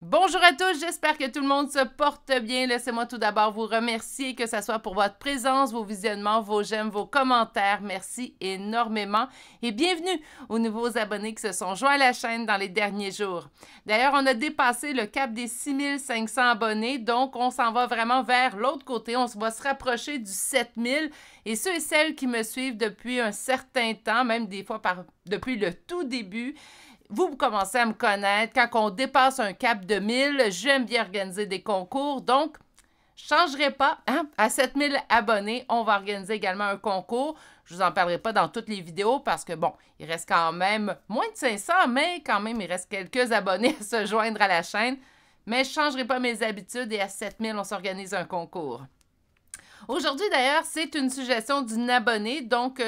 Bonjour à tous, j'espère que tout le monde se porte bien. Laissez-moi tout d'abord vous remercier, que ce soit pour votre présence, vos visionnements, vos j'aime, vos commentaires. Merci énormément et bienvenue aux nouveaux abonnés qui se sont joints à la chaîne dans les derniers jours. D'ailleurs, on a dépassé le cap des 6500 abonnés, donc on s'en va vraiment vers l'autre côté. On va se rapprocher du 7000 et ceux et celles qui me suivent depuis un certain temps, même des fois depuis le tout début, vous commencez à me connaître. Quand on dépasse un cap de 1000, j'aime bien organiser des concours. Donc, je ne changerai pas. Hein? À 7000 abonnés, on va organiser également un concours. Je ne vous en parlerai pas dans toutes les vidéos parce que, bon, il reste quand même moins de 500, mais quand même, il reste quelques abonnés à se joindre à la chaîne. Mais je ne changerai pas mes habitudes et à 7000, on s'organise un concours. Aujourd'hui, d'ailleurs, c'est une suggestion d'une abonnée. Donc,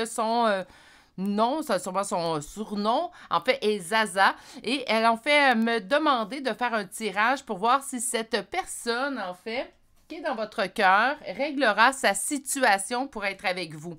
non, c'est sûrement son surnom, en fait, est Zaza. Et elle, en fait, me demandé de faire un tirage pour voir si cette personne, en fait, qui est dans votre cœur, réglera sa situation pour être avec vous.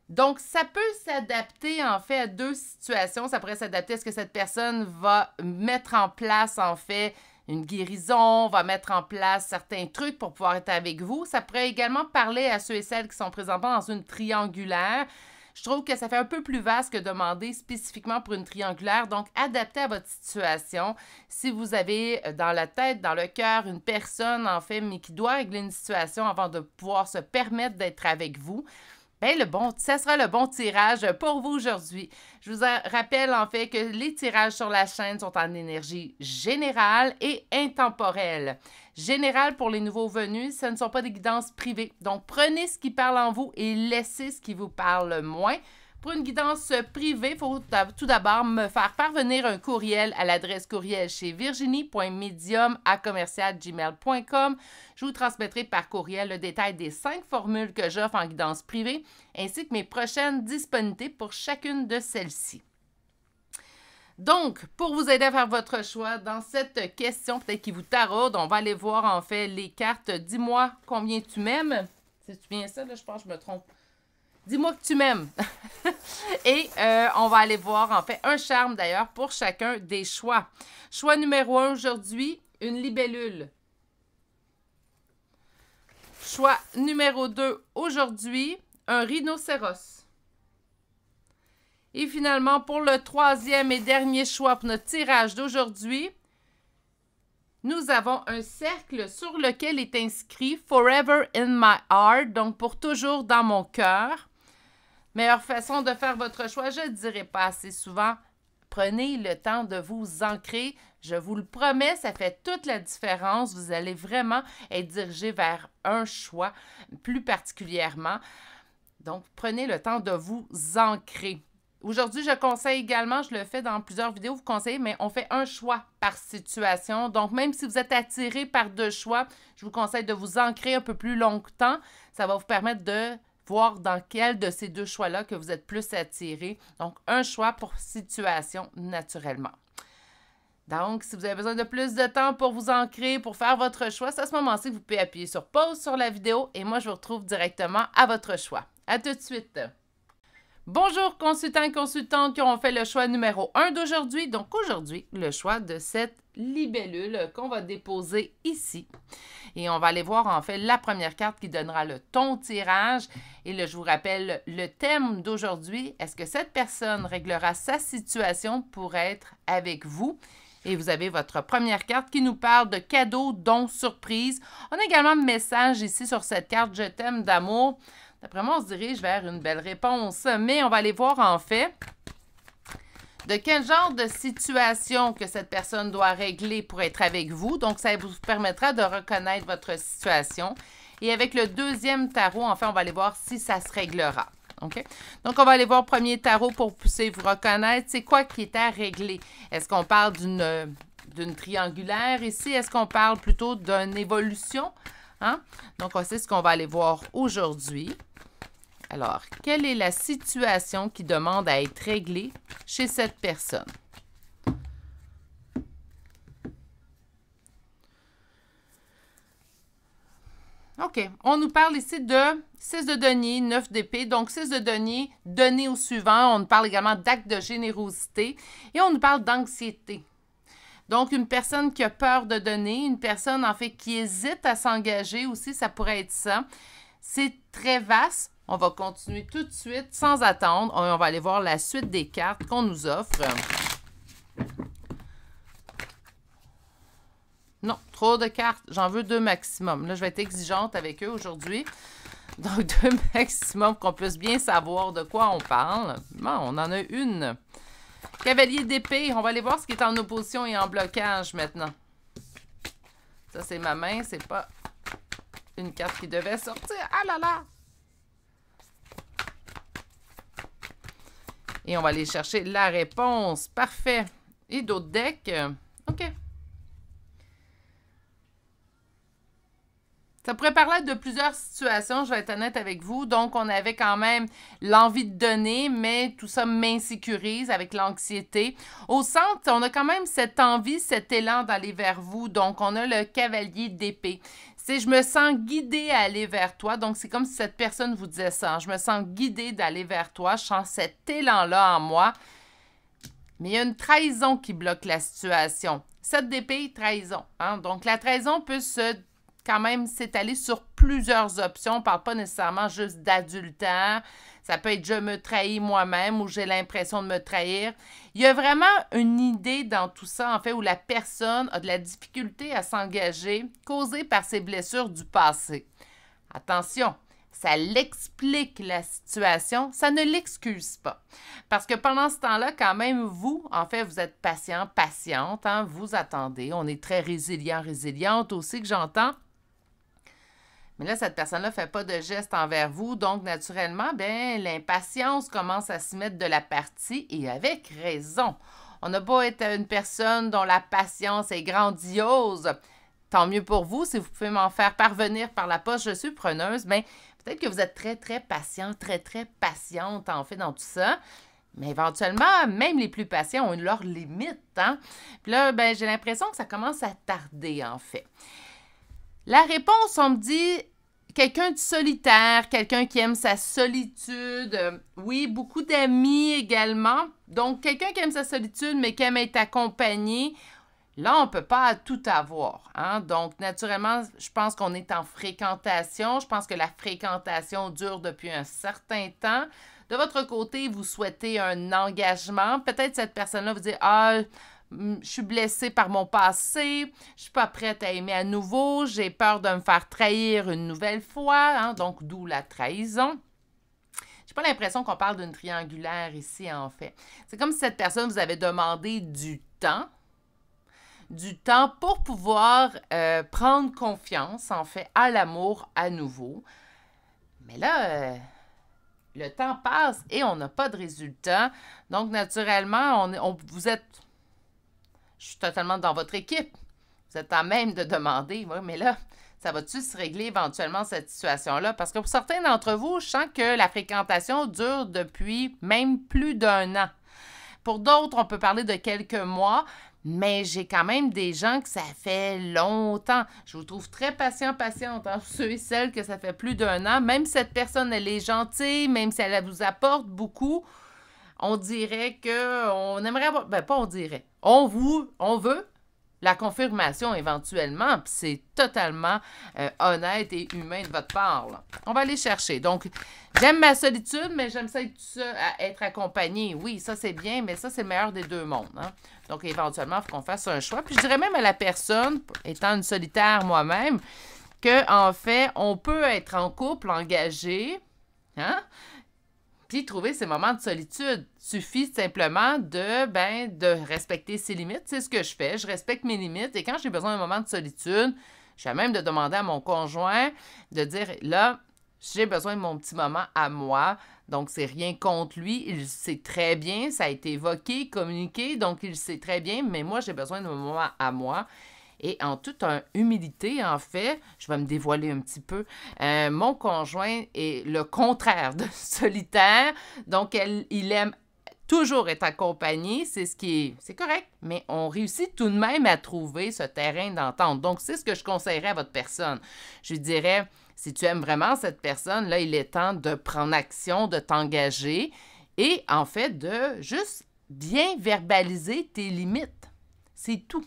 Donc, ça peut s'adapter, en fait, à deux situations. Ça pourrait s'adapter à ce que cette personne va mettre en place, en fait, une guérison, va mettre en place certains trucs pour pouvoir être avec vous. Ça pourrait également parler à ceux et celles qui sont présentement dans une triangulaire. Je trouve que ça fait un peu plus vaste que demander spécifiquement pour une triangulaire, donc adapté à votre situation. Si vous avez dans la tête, dans le cœur, une personne, en fait, mais qui doit régler une situation avant de pouvoir se permettre d'être avec vous, bien, ça sera le bon tirage pour vous aujourd'hui. Je vous rappelle en fait que les tirages sur la chaîne sont en énergie générale et intemporelle. Générale pour les nouveaux venus, ce ne sont pas des guidances privées. Donc, prenez ce qui parle en vous et laissez ce qui vous parle moins. Pour une guidance privée, il faut tout d'abord me faire parvenir un courriel à l'adresse courriel chez virginie.medium@gmail.com. Je vous transmettrai par courriel le détail des 5 formules que j'offre en guidance privée, ainsi que mes prochaines disponibilités pour chacune de celles-ci. Donc, pour vous aider à faire votre choix dans cette question, peut-être qui vous taraude, on va aller voir en fait les cartes. Dis-moi combien tu m'aimes. C'est bien ça, là, je pense que je me trompe. Dis-moi que tu m'aimes. Et on va aller voir, en fait, un charme d'ailleurs pour chacun des choix. Choix numéro 1 aujourd'hui, une libellule. Choix numéro 2 aujourd'hui, un rhinocéros. Et finalement, pour le troisième et dernier choix pour notre tirage d'aujourd'hui, nous avons un cercle sur lequel est inscrit « Forever in my heart », donc pour toujours dans mon cœur. Meilleure façon de faire votre choix, je ne dirai pas assez souvent. Prenez le temps de vous ancrer. Je vous le promets, ça fait toute la différence. Vous allez vraiment être dirigé vers un choix plus particulièrement. Donc, prenez le temps de vous ancrer. Aujourd'hui, je conseille également, je le fais dans plusieurs vidéos, vous conseillez, mais on fait un choix par situation. Donc, même si vous êtes attiré par deux choix, je vous conseille de vous ancrer un peu plus longtemps. Ça va vous permettre de voir dans quel de ces deux choix-là que vous êtes plus attiré. Donc, un choix pour situation naturellement. Donc, si vous avez besoin de plus de temps pour vous ancrer, pour faire votre choix, c'est à ce moment-ci que vous pouvez appuyer sur pause sur la vidéo et moi, je vous retrouve directement à votre choix. À tout de suite! Bonjour consultants et consultantes qui auront fait le choix numéro 1 d'aujourd'hui. Donc aujourd'hui, le choix de cette libellule qu'on va déposer ici. Et on va aller voir en fait la première carte qui donnera le ton tirage. Et là, je vous rappelle le thème d'aujourd'hui. Est-ce que cette personne réglera sa situation pour être avec vous? Et vous avez votre première carte qui nous parle de cadeaux, dons, surprises. On a également un message ici sur cette carte « Je t'aime d'amour ». D'après moi, on se dirige vers une belle réponse, mais on va aller voir en fait de quel genre de situation que cette personne doit régler pour être avec vous. Donc, ça vous permettra de reconnaître votre situation. Et avec le deuxième tarot, en fait, on va aller voir si ça se réglera. OK? Donc, on va aller voir le premier tarot pour pousser vous reconnaître. C'est quoi qui est à régler? Est-ce qu'on parle d'une triangulaire ici? Est-ce qu'on parle plutôt d'une évolution? Hein? Donc, c'est ce qu'on va aller voir aujourd'hui. Alors, quelle est la situation qui demande à être réglée chez cette personne? OK. On nous parle ici de 6 de denier, 9 d'épée. Donc, 6 de denier, donner au suivant. On nous parle également d'actes de générosité. Et on nous parle d'anxiété. Donc, une personne qui a peur de donner, une personne, en fait, qui hésite à s'engager aussi, ça pourrait être ça. C'est très vaste. On va continuer tout de suite, sans attendre. On va aller voir la suite des cartes qu'on nous offre. Non, trop de cartes. J'en veux 2 maximum. Là, je vais être exigeante avec eux aujourd'hui. Donc, 2 maximum, qu'on puisse bien savoir de quoi on parle. Bon, on en a une. Cavalier d'épée. On va aller voir ce qui est en opposition et en blocage maintenant. Ça, c'est ma main. C'est pas une carte qui devait sortir. Ah là là! Et on va aller chercher la réponse. Parfait. Et d'autres decks. OK. Ça pourrait parler de plusieurs situations, je vais être honnête avec vous. Donc, on avait quand même l'envie de donner, mais tout ça m'insécurise avec l'anxiété. Au centre, on a quand même cette envie, cet élan d'aller vers vous. Donc, on a le cavalier d'épée. C'est je me sens guidée à aller vers toi. Donc, c'est comme si cette personne vous disait ça. Je me sens guidée d'aller vers toi. Je sens cet élan-là en moi. Mais il y a une trahison qui bloque la situation. 7 d'épée, trahison. Hein? Donc, la trahison peut quand même s'étaler sur plusieurs options. On ne parle pas nécessairement juste d'adultère. Ça peut être « je me trahis moi-même » ou « j'ai l'impression de me trahir ». Il y a vraiment une idée dans tout ça, en fait, où la personne a de la difficulté à s'engager causée par ses blessures du passé. Attention, ça l'explique la situation, ça ne l'excuse pas. Parce que pendant ce temps-là, quand même, vous, en fait, vous êtes patient, patiente, hein, vous attendez. On est très résilient, résiliente aussi, que j'entends. Mais là, cette personne-là ne fait pas de geste envers vous. Donc, naturellement, bien, l'impatience commence à s'y mettre de la partie et avec raison. On n'a pas été une personne dont la patience est grandiose. Tant mieux pour vous. Si vous pouvez m'en faire parvenir par la poste, je suis preneuse. Bien, peut-être que vous êtes très, très patient, très, très patiente, en fait, dans tout ça. Mais éventuellement, même les plus patients ont leurs limites. Hein? Puis là, ben, j'ai l'impression que ça commence à tarder, en fait. La réponse, on me dit quelqu'un de solitaire, quelqu'un qui aime sa solitude. Oui, beaucoup d'amis également. Donc, quelqu'un qui aime sa solitude, mais qui aime être accompagné. Là, on ne peut pas tout avoir. Hein? Donc, naturellement, je pense qu'on est en fréquentation. Je pense que la fréquentation dure depuis un certain temps. De votre côté, vous souhaitez un engagement. Peut-être cette personne-là vous dit « Ah, je suis blessée par mon passé, je ne suis pas prête à aimer à nouveau, j'ai peur de me faire trahir une nouvelle fois. Hein? » Donc, d'où la trahison. Je n'ai pas l'impression qu'on parle d'une triangulaire ici, en fait. C'est comme si cette personne vous avait demandé du temps pour pouvoir prendre confiance, en fait, à l'amour à nouveau. Mais là, le temps passe et on n'a pas de résultat. Donc, naturellement, vous êtes... Je suis totalement dans votre équipe. Vous êtes à même de demander, oui, mais là, ça va-tu se régler éventuellement cette situation-là? Parce que pour certains d'entre vous, je sens que la fréquentation dure depuis même plus d'1 an. Pour d'autres, on peut parler de quelques mois, mais j'ai quand même des gens que ça fait longtemps. Je vous trouve très patiente, hein, ceux et celles que ça fait plus d'1 an. Même si cette personne, elle est gentille, même si elle vous apporte beaucoup, on dirait qu'on aimerait avoir... Ben, pas on dirait. On veut la confirmation éventuellement, puis c'est totalement honnête et humain de votre part. Là. On va aller chercher. Donc, j'aime ma solitude, mais j'aime ça être accompagnée. Oui, ça c'est bien, mais ça c'est le meilleur des 2 mondes. Hein? Donc, éventuellement, il faut qu'on fasse un choix. Puis je dirais même à la personne, étant une solitaire moi-même, qu'en fait, on peut être en couple, engagé, hein? Puis trouver ces moments de solitude. Suffit simplement de respecter ses limites. C'est ce que je fais. Je respecte mes limites. Et quand j'ai besoin d'un moment de solitude, je suis même de demander à mon conjoint de dire, là, j'ai besoin de mon petit moment à moi. Donc, c'est rien contre lui. Il sait très bien. Ça a été évoqué, communiqué. Donc, il sait très bien. Mais moi, j'ai besoin de mon moment à moi. Et en toute humilité, en fait, je vais me dévoiler un petit peu, mon conjoint est le contraire de solitaire. Donc, il aime toujours être accompagné, c'est correct, mais on réussit tout de même à trouver ce terrain d'entente. Donc, c'est ce que je conseillerais à votre personne. Je lui dirais, si tu aimes vraiment cette personne, là, il est temps de prendre action, de t'engager et, en fait, de juste bien verbaliser tes limites. C'est tout.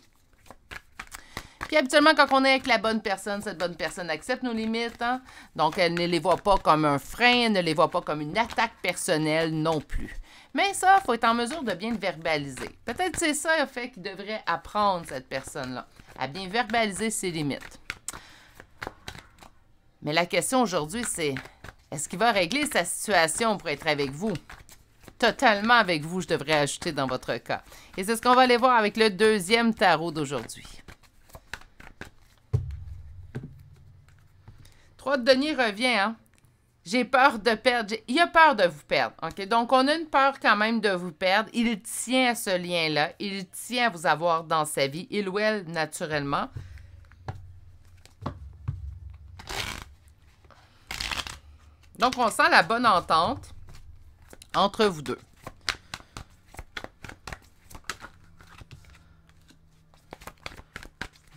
Puis habituellement, quand on est avec la bonne personne, cette bonne personne accepte nos limites. Hein? Donc, elle ne les voit pas comme un frein, elle ne les voit pas comme une attaque personnelle non plus. Mais ça, il faut être en mesure de bien le verbaliser. Peut-être c'est ça le fait qu'il devrait apprendre, cette personne-là, à bien verbaliser ses limites. Mais la question aujourd'hui, c'est, est-ce qu'il va régler sa situation pour être avec vous? Totalement avec vous, je devrais ajouter dans votre cas. Et c'est ce qu'on va aller voir avec le deuxième tarot d'aujourd'hui. 3 de denier revient, hein? J'ai peur de perdre. Il a peur de vous perdre, OK? Donc, on a une peur quand même de vous perdre. Il tient à ce lien-là. Il tient à vous avoir dans sa vie. Il ou elle, naturellement. Donc, on sent la bonne entente entre vous deux.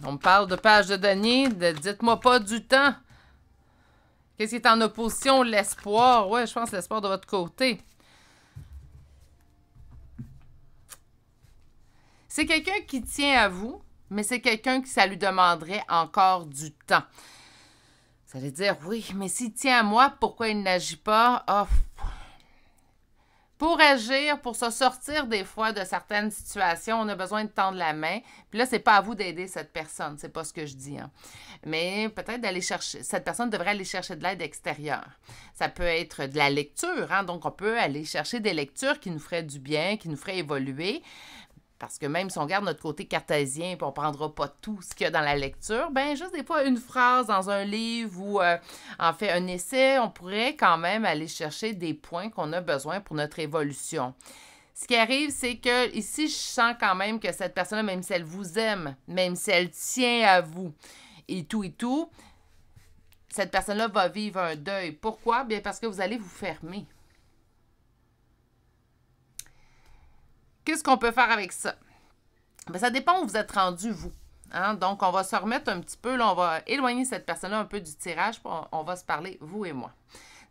On me parle de page de denier, de dites-moi pas du temps. Qu'est-ce qui est en opposition? L'espoir. Oui, je pense l'espoir de votre côté. C'est quelqu'un qui tient à vous, mais c'est quelqu'un qui ça lui demanderait encore du temps. Vous allez dire, oui, mais s'il tient à moi, pourquoi il n'agit pas? Oh, pour agir, pour se sortir des fois de certaines situations, on a besoin de tendre la main. Puis là, c'est pas à vous d'aider cette personne, c'est pas ce que je dis. Hein. Mais peut-être d'aller chercher, cette personne devrait aller chercher de l'aide extérieure. Ça peut être de la lecture, hein, donc on peut aller chercher des lectures qui nous feraient du bien, qui nous feraient évoluer. Parce que même si on garde notre côté cartésien et on ne prendra pas tout ce qu'il y a dans la lecture, bien, juste des fois, une phrase dans un livre ou en fait un essai, on pourrait quand même aller chercher des points qu'on a besoin pour notre évolution. Ce qui arrive, c'est que ici, je sens quand même que cette personne-là, même si elle vous aime, même si elle tient à vous et tout, cette personne-là va vivre un deuil. Pourquoi? Bien, parce que vous allez vous fermer. Qu'est-ce qu'on peut faire avec ça? Bien, ça dépend où vous êtes rendu, vous. Hein? Donc, on va se remettre un petit peu, là, on va éloigner cette personne-là un peu du tirage, puis on va se parler, vous et moi.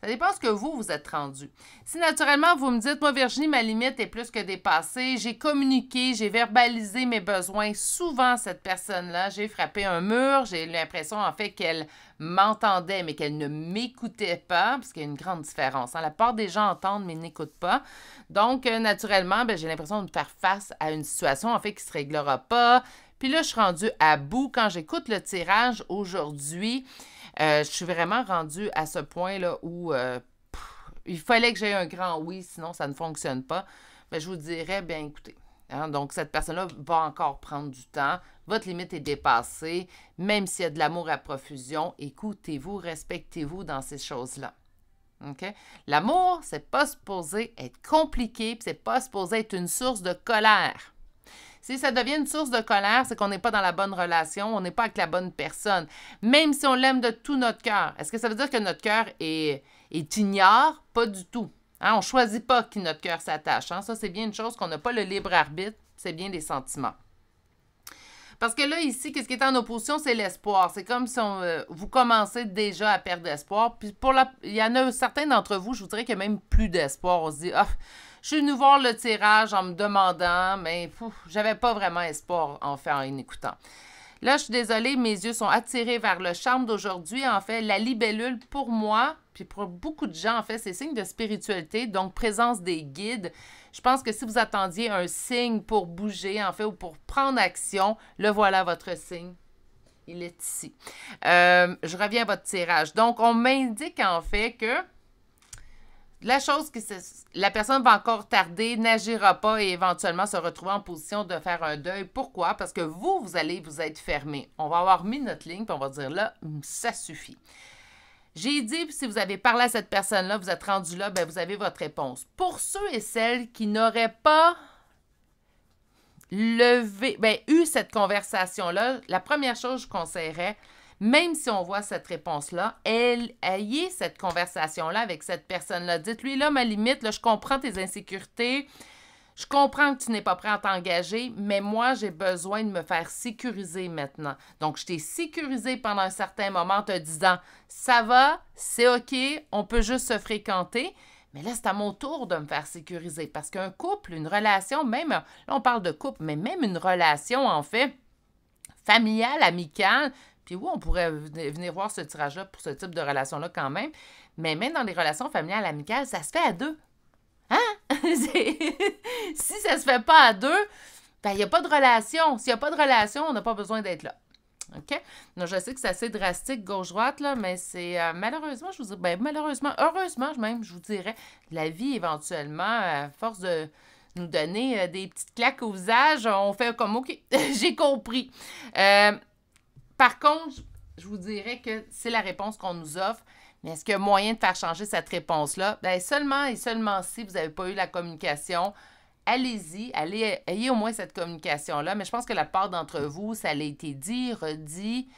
Ça dépend ce que vous êtes rendu. Si naturellement, vous me dites, moi, Virginie, ma limite est plus que dépassée, j'ai communiqué, j'ai verbalisé mes besoins, souvent, cette personne-là, j'ai frappé un mur, j'ai eu l'impression, en fait, qu'elle m'entendait, mais qu'elle ne m'écoutait pas, parce qu'il y a une grande différence. Hein? La plupart des gens entendent, mais n'écoutent pas. Donc, naturellement, j'ai l'impression de me faire face à une situation, en fait, qui ne se réglera pas. Puis là, je suis rendue à bout. Quand j'écoute le tirage aujourd'hui, je suis vraiment rendue à ce point-là où il fallait que j'aie un grand oui, sinon ça ne fonctionne pas. Mais je vous dirais, bien écoutez, hein, donc cette personne-là va encore prendre du temps. Votre limite est dépassée. Même s'il y a de l'amour à profusion, écoutez-vous, respectez-vous dans ces choses-là. Okay? L'amour, c'est pas supposé être compliqué, puis c'est pas supposé être une source de colère. Si ça devient une source de colère, c'est qu'on n'est pas dans la bonne relation, on n'est pas avec la bonne personne. Même si on l'aime de tout notre cœur. Est-ce que ça veut dire que notre cœur est ignore? Pas du tout. Hein? On ne choisit pas qui notre cœur s'attache. Hein? Ça, c'est bien une chose qu'on n'a pas le libre arbitre, c'est bien des sentiments. Parce que là, ici, qu'est-ce qui est en opposition, c'est l'espoir. C'est comme si vous commencez déjà à perdre espoir. Puis il y en a certains d'entre vous, je vous dirais qu'il n'y a même plus d'espoir. On se dit, ah, je suis venu voir le tirage en me demandant, mais j'avais pas vraiment espoir en fait en écoutant. Là, je suis désolée, mes yeux sont attirés vers le charme d'aujourd'hui. En fait, la libellule, pour moi, puis pour beaucoup de gens, en fait, c'est signe de spiritualité, donc présence des guides. Je pense que si vous attendiez un signe pour bouger, en fait, ou pour prendre action, le voilà votre signe. Il est ici. Je reviens à votre tirage. Donc, on m'indique en fait que la chose que la personne va encore tarder, n'agira pas et éventuellement se retrouver en position de faire un deuil. Pourquoi? Parce que vous allez vous être fermé. On va avoir mis notre ligne, puis on va dire là, ça suffit. J'ai dit, si vous avez parlé à cette personne-là, vous êtes rendu là, bien, vous avez votre réponse. Pour ceux et celles qui n'auraient pas eu cette conversation-là, la première chose que je conseillerais, même si on voit cette réponse-là, ayez cette conversation-là avec cette personne-là. Dites-lui, là, ma limite, là, je comprends tes insécurités, je comprends que tu n'es pas prêt à t'engager, mais moi, j'ai besoin de me faire sécuriser maintenant. Donc, je t'ai sécurisé pendant un certain moment en te disant, ça va, c'est OK, on peut juste se fréquenter, mais là, c'est à mon tour de me faire sécuriser. Parce qu'un couple, une relation, même, là, on parle de couple, mais même une relation, en fait, familial, amical. Puis oui, on pourrait venir voir ce tirage-là pour ce type de relation-là quand même. Mais même dans les relations familiales, amicales, ça se fait à deux. Hein? Si ça se fait pas à deux, ben il n'y a pas de relation. S'il n'y a pas de relation, on n'a pas besoin d'être là. OK? Donc, je sais que c'est assez drastique, gauche-droite, là, mais c'est malheureusement, je vous dirais, ben, malheureusement, heureusement même, je vous dirais, la vie, éventuellement, à force de nous donner des petites claques au visage, on fait comme, OK, j'ai compris. Par contre, je vous dirais que c'est la réponse qu'on nous offre, mais est-ce qu'il y a moyen de faire changer cette réponse-là? Bien, seulement et seulement si vous n'avez pas eu la communication, allez-y, ayez au moins cette communication-là, mais je pense que la part d'entre vous, ça a été dit, redit,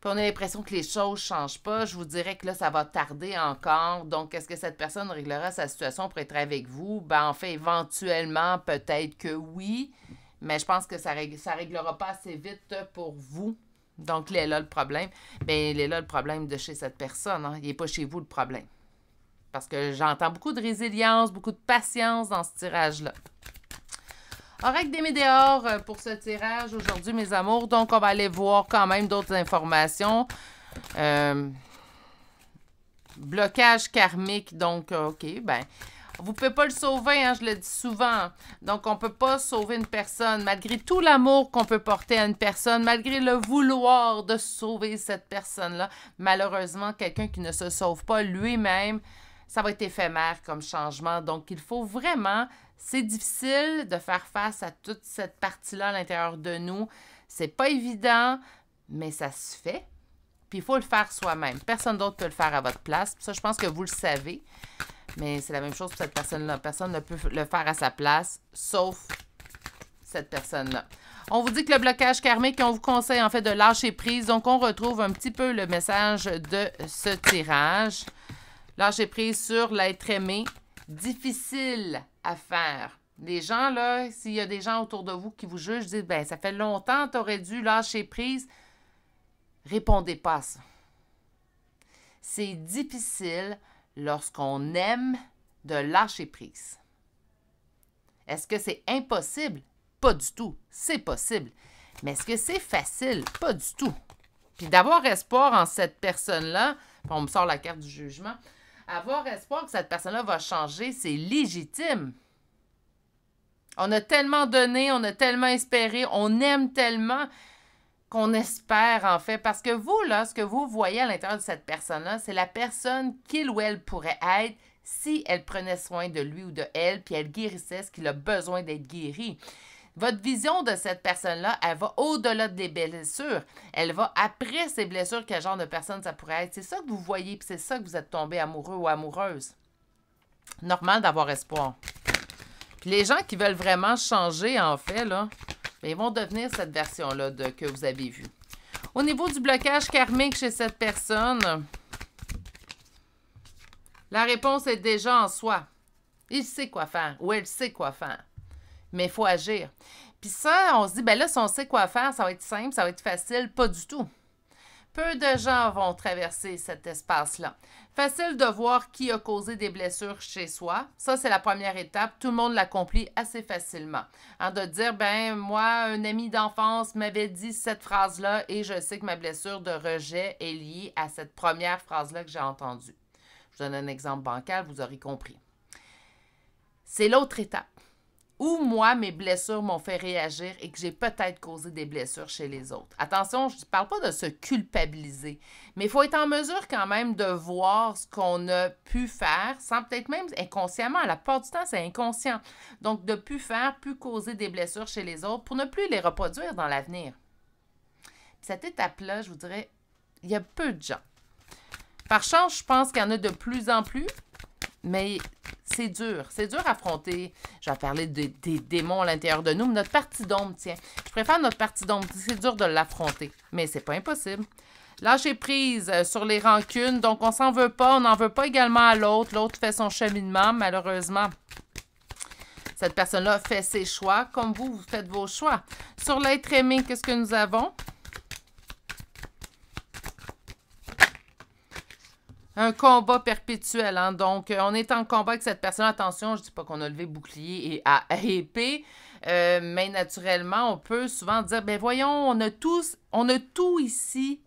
puis on a l'impression que les choses ne changent pas. Je vous dirais que là, ça va tarder encore. Donc, est-ce que cette personne réglera sa situation pour être avec vous? Ben, en fait, éventuellement, peut-être que oui, mais je pense que ça ne réglera pas assez vite pour vous. Donc, il est là le problème. Bien, il est là le problème de chez cette personne. Hein? Il n'est pas chez vous le problème. Parce que j'entends beaucoup de résilience, beaucoup de patience dans ce tirage-là. Oracle des Météores pour ce tirage aujourd'hui, mes amours. Donc, on va aller voir quand même d'autres informations. Blocage karmique. Donc, OK, ben... Vous ne pouvez pas le sauver, hein, je le dis souvent. Donc, on ne peut pas sauver une personne. Malgré tout l'amour qu'on peut porter à une personne, malgré le vouloir de sauver cette personne-là, malheureusement, quelqu'un qui ne se sauve pas lui-même, ça va être éphémère comme changement. Donc, il faut vraiment... C'est difficile de faire face à toute cette partie-là à l'intérieur de nous. C'est pas évident, mais ça se fait. Puis, il faut le faire soi-même. Personne d'autre peut le faire à votre place. Ça, je pense que vous le savez. Mais c'est la même chose pour cette personne-là. Personne ne peut le faire à sa place, sauf cette personne-là. On vous dit que le blocage karmique, on vous conseille en fait de lâcher prise. Donc, on retrouve un petit peu le message de ce tirage. Lâcher prise sur l'être aimé. Difficile à faire. Les gens, là, s'il y a des gens autour de vous qui vous jugent, disent, ben ça fait longtemps, tu aurais dû lâcher prise. Répondez pas à ça. C'est difficile lorsqu'on aime de lâcher prise. Est-ce que c'est impossible? Pas du tout. C'est possible. Mais est-ce que c'est facile? Pas du tout. Puis d'avoir espoir en cette personne-là, on me sort la carte du jugement, avoir espoir que cette personne-là va changer, c'est légitime. On a tellement donné, on a tellement espéré, on aime tellement qu'on espère, en fait. Parce que vous, là, ce que vous voyez à l'intérieur de cette personne-là, c'est la personne qu'il ou elle pourrait être si elle prenait soin de lui ou de elle, puis elle guérissait ce qu'il a besoin d'être guéri. Votre vision de cette personne-là, elle va au-delà des blessures. Elle va après ces blessures, quel genre de personne ça pourrait être. C'est ça que vous voyez, puis c'est ça que vous êtes tombé amoureux ou amoureuse. Normal d'avoir espoir. Puis les gens qui veulent vraiment changer, en fait, là, ils vont devenir cette version-là que vous avez vue. Au niveau du blocage karmique chez cette personne, la réponse est déjà en soi. Il sait quoi faire ou elle sait quoi faire. Mais il faut agir. Puis ça, on se dit, ben là, si on sait quoi faire, ça va être simple, ça va être facile. Pas du tout. Peu de gens vont traverser cet espace-là. Facile de voir qui a causé des blessures chez soi. Ça, c'est la première étape. Tout le monde l'accomplit assez facilement. Hein, de dire, ben moi, un ami d'enfance m'avait dit cette phrase-là et je sais que ma blessure de rejet est liée à cette première phrase-là que j'ai entendue. Je vous donne un exemple bancal, vous aurez compris. C'est l'autre étape. Où moi, mes blessures m'ont fait réagir et que j'ai peut-être causé des blessures chez les autres. Attention, je ne parle pas de se culpabiliser, mais il faut être en mesure quand même de voir ce qu'on a pu faire, sans peut-être même inconsciemment. La plupart du temps, c'est inconscient. Donc, de pu faire, pu causer des blessures chez les autres pour ne plus les reproduire dans l'avenir. Cette étape-là, je vous dirais, il y a peu de gens. Par chance, je pense qu'il y en a de plus en plus, mais c'est dur. C'est dur à affronter. Je vais parler des démons à l'intérieur de nous, mais notre partie d'ombre, tiens. Je préfère notre partie d'ombre. C'est dur de l'affronter, mais c'est pas impossible. Lâcher prise sur les rancunes. Donc, on s'en veut pas. On n'en veut pas également à l'autre. L'autre fait son cheminement, malheureusement. Cette personne-là fait ses choix, comme vous faites vos choix. Sur l'être aimé, qu'est-ce que nous avons? Un combat perpétuel, hein? Donc, on est en combat avec cette personne. Attention, je ne dis pas qu'on a levé bouclier et à épée. Mais naturellement, on peut souvent dire, ben voyons, on a tout ici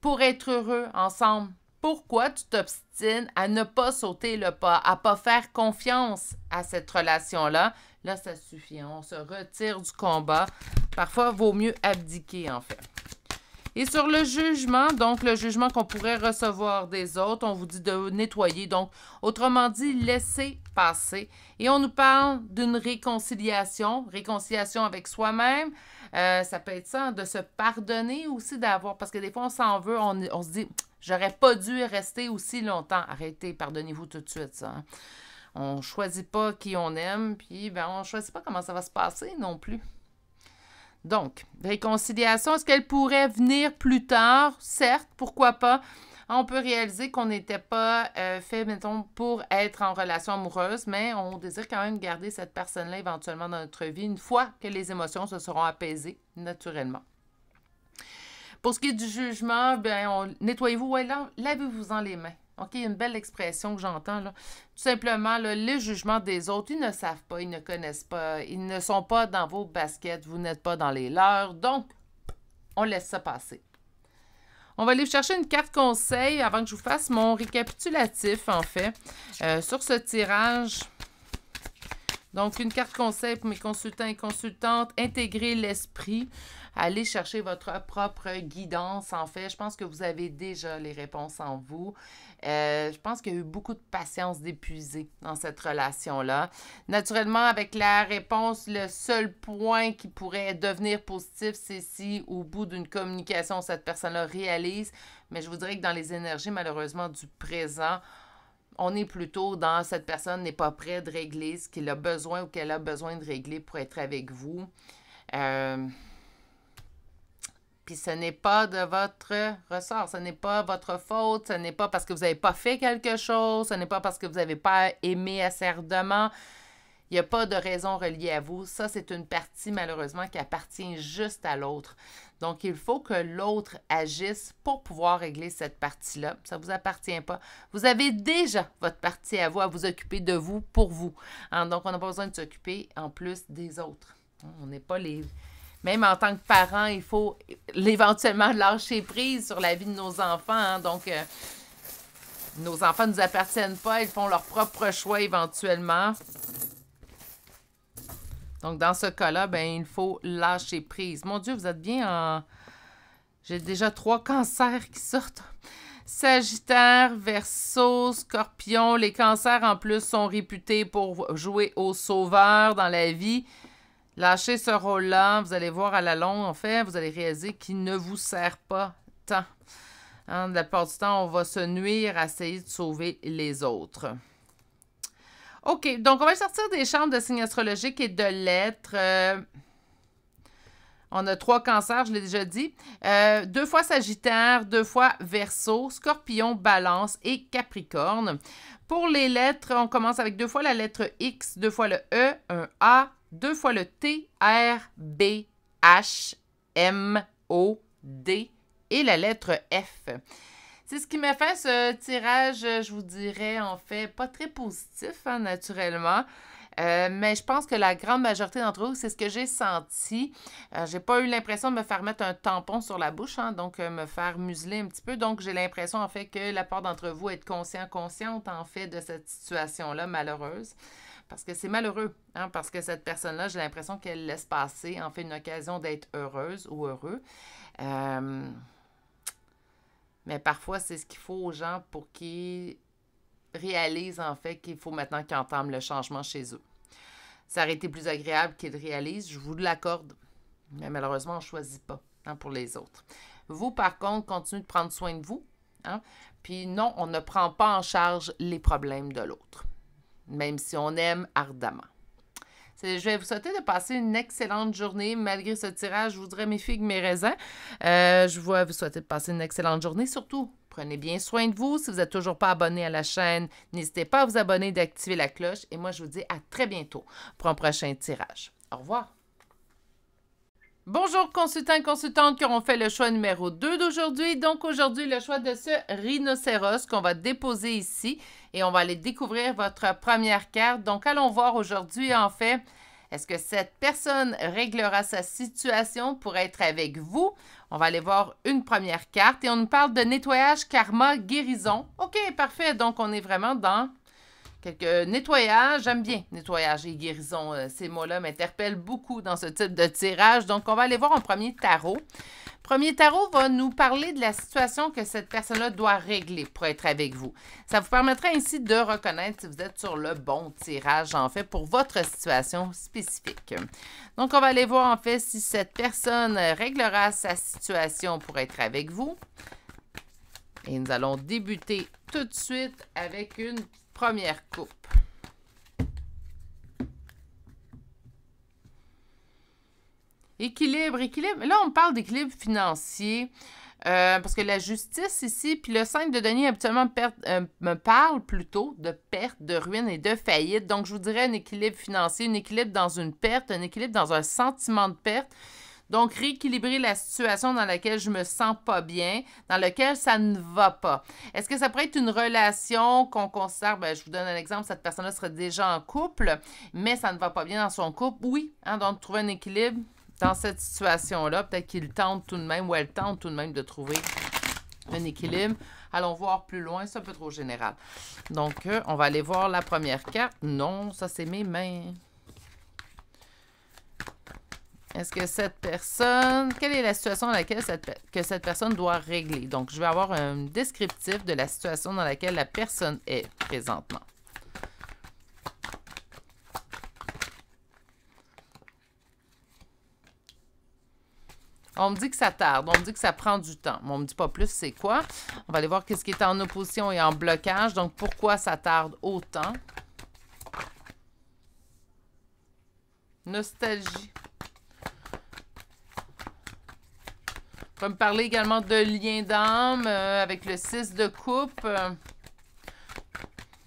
pour être heureux ensemble. Pourquoi tu t'obstines à ne pas sauter le pas, à ne pas faire confiance à cette relation-là? Là, ça suffit. On se retire du combat. Parfois, il vaut mieux abdiquer, en fait. Et sur le jugement, donc le jugement qu'on pourrait recevoir des autres, on vous dit de nettoyer. Donc, autrement dit, laisser passer. Et on nous parle d'une réconciliation avec soi-même. Ça peut être ça, de se pardonner aussi, d'avoir... Parce que des fois, on s'en veut, on se dit, j'aurais pas dû rester aussi longtemps. Arrêtez, pardonnez-vous tout de suite, ça. Hein? On choisit pas qui on aime, puis ben, on choisit pas comment ça va se passer non plus. Donc, réconciliation, est-ce qu'elle pourrait venir plus tard? Certes, pourquoi pas? On peut réaliser qu'on n'était pas fait, mettons, pour être en relation amoureuse, mais on désire quand même garder cette personne-là éventuellement dans notre vie une fois que les émotions se seront apaisées naturellement. Pour ce qui est du jugement, ben, nettoyez-vous, ouais, lavez-vous-en les mains. OK, il y a une belle expression que j'entends, là. Tout simplement, là, les jugements des autres, ils ne savent pas, ils ne connaissent pas, ils ne sont pas dans vos baskets, vous n'êtes pas dans les leurs, donc, on laisse ça passer. On va aller chercher une carte conseil avant que je vous fasse mon récapitulatif, en fait, sur ce tirage. Donc, une carte conseil pour mes consultants et consultantes, intégrer l'esprit. Allez chercher votre propre guidance, en fait. Je pense que vous avez déjà les réponses en vous. Je pense qu'il y a eu beaucoup de patience d'épuiser dans cette relation-là. Naturellement, avec la réponse, le seul point qui pourrait devenir positif, c'est si, au bout d'une communication, cette personne-là réalise. Mais je vous dirais que dans les énergies, malheureusement, du présent, on est plutôt dans cette personne n'est pas prête de régler ce qu'il a besoin ou qu'elle a besoin de régler pour être avec vous. Puis ce n'est pas de votre ressort, ce n'est pas votre faute, ce n'est pas parce que vous n'avez pas fait quelque chose, ce n'est pas parce que vous n'avez pas aimé assez ardemment. Il n'y a pas de raison reliée à vous. Ça, c'est une partie, malheureusement, qui appartient juste à l'autre. Donc, il faut que l'autre agisse pour pouvoir régler cette partie-là. Ça ne vous appartient pas. Vous avez déjà votre partie à vous, à vous occuper de vous pour vous. Hein? Donc, on n'a pas besoin de s'occuper en plus des autres. On n'est pas les... Même en tant que parent, il faut éventuellement lâcher prise sur la vie de nos enfants. Hein? Donc, nos enfants ne nous appartiennent pas. Ils font leur propre choix éventuellement. Donc, dans ce cas-là, ben, il faut lâcher prise. Mon Dieu, vous êtes bien en... J'ai déjà 3 cancers qui sortent. Sagittaire, Verseau, Scorpion. Les cancers, en plus, sont réputés pour jouer au sauveur dans la vie. Lâchez ce rôle-là. Vous allez voir à la longue, en fait, vous allez réaliser qu'il ne vous sert pas tant. Hein, la plupart du temps, on va se nuire à essayer de sauver les autres. OK, donc on va sortir des chambres de signes astrologiques et de lettres. On a 3 cancers, je l'ai déjà dit. 2 fois Sagittaire, 2 fois Verseau, Scorpion, Balance et Capricorne. Pour les lettres, on commence avec 2 fois la lettre X, 2 fois le E, un A, 2 fois le T, R, B, H, M, O, D et la lettre F. C'est ce qui m'a fait ce tirage, je vous dirais, en fait, pas très positif, hein, naturellement. Mais je pense que la grande majorité d'entre vous, c'est ce que j'ai senti. J'ai pas eu l'impression de me faire mettre un tampon sur la bouche, hein, donc me faire museler un petit peu. Donc, j'ai l'impression, en fait, que la part d'entre vous est consciente, en fait, de cette situation-là malheureuse. Parce que c'est malheureux, hein, parce que cette personne-là, j'ai l'impression qu'elle laisse passer, en fait, une occasion d'être heureuse ou heureux. Mais parfois, c'est ce qu'il faut aux gens pour qu'ils réalisent, en fait, qu'il faut maintenant qu'ils entament le changement chez eux. Ça aurait été plus agréable qu'ils réalisent, je vous l'accorde. Mais malheureusement, on ne choisit pas, hein, pour les autres. Vous, par contre, continuez de prendre soin de vous. Hein? Puis non, on ne prend pas en charge les problèmes de l'autre, même si on aime ardemment. Je vais vous souhaiter de passer une excellente journée. Malgré ce tirage, je voudrais mes figues, mes raisins. Je vais vous souhaiter de passer une excellente journée. Surtout, prenez bien soin de vous. Si vous n'êtes toujours pas abonné à la chaîne, n'hésitez pas à vous abonner et d'activer la cloche. Et moi, je vous dis à très bientôt pour un prochain tirage. Au revoir. Bonjour consultants et consultantes qui auront fait le choix numéro 2 d'aujourd'hui. Donc aujourd'hui, le choix de ce rhinocéros qu'on va déposer ici et on va aller découvrir votre première carte. Donc allons voir aujourd'hui en fait, Est-ce que cette personne réglera sa situation pour être avec vous? On va aller voir une première carte et on nous parle de nettoyage, karma, guérison. OK, parfait. Donc, on est vraiment dans quelques nettoyages. J'aime bien nettoyage et guérison. Ces mots-là m'interpellent beaucoup dans ce type de tirage. Donc, on va aller voir un premier tarot. Premier tarot va nous parler de la situation que cette personne-là doit régler pour être avec vous. Ça vous permettra ainsi de reconnaître si vous êtes sur le bon tirage, en fait, pour votre situation spécifique. Donc, on va aller voir, en fait, si cette personne réglera sa situation pour être avec vous. Et nous allons débuter tout de suite avec une première coupe. Équilibre, équilibre. Là, on parle d'équilibre financier. Parce que la justice ici, puis le 5 de denier habituellement me parle plutôt de perte, de ruine et de faillite. Donc, je vous dirais un équilibre financier, un équilibre dans une perte, un équilibre dans un sentiment de perte. Donc, rééquilibrer la situation dans laquelle je me sens pas bien, dans laquelle ça ne va pas. Est-ce que ça pourrait être une relation qu'on considère, je vous donne un exemple, cette personne-là serait déjà en couple, mais ça ne va pas bien dans son couple? Oui, hein, donc trouver un équilibre dans cette situation-là. Peut-être qu'il tente tout de même ou elle tente tout de même de trouver un équilibre. Allons voir plus loin, c'est un peu trop général. Donc, on va aller voir la première carte. Non, ça c'est mes mains. Est-ce que cette personne... Quelle est la situation dans laquelle cette personne doit régler? Donc, je vais avoir un descriptif de la situation dans laquelle la personne est présentement. On me dit que ça tarde, on me dit que ça prend du temps. Mais on ne me dit pas plus c'est quoi. On va aller voir qu'est-ce qui est en opposition et en blocage. Donc, pourquoi ça tarde autant? Nostalgie. On peut me parler également de lien d'âme avec le 6 de coupe.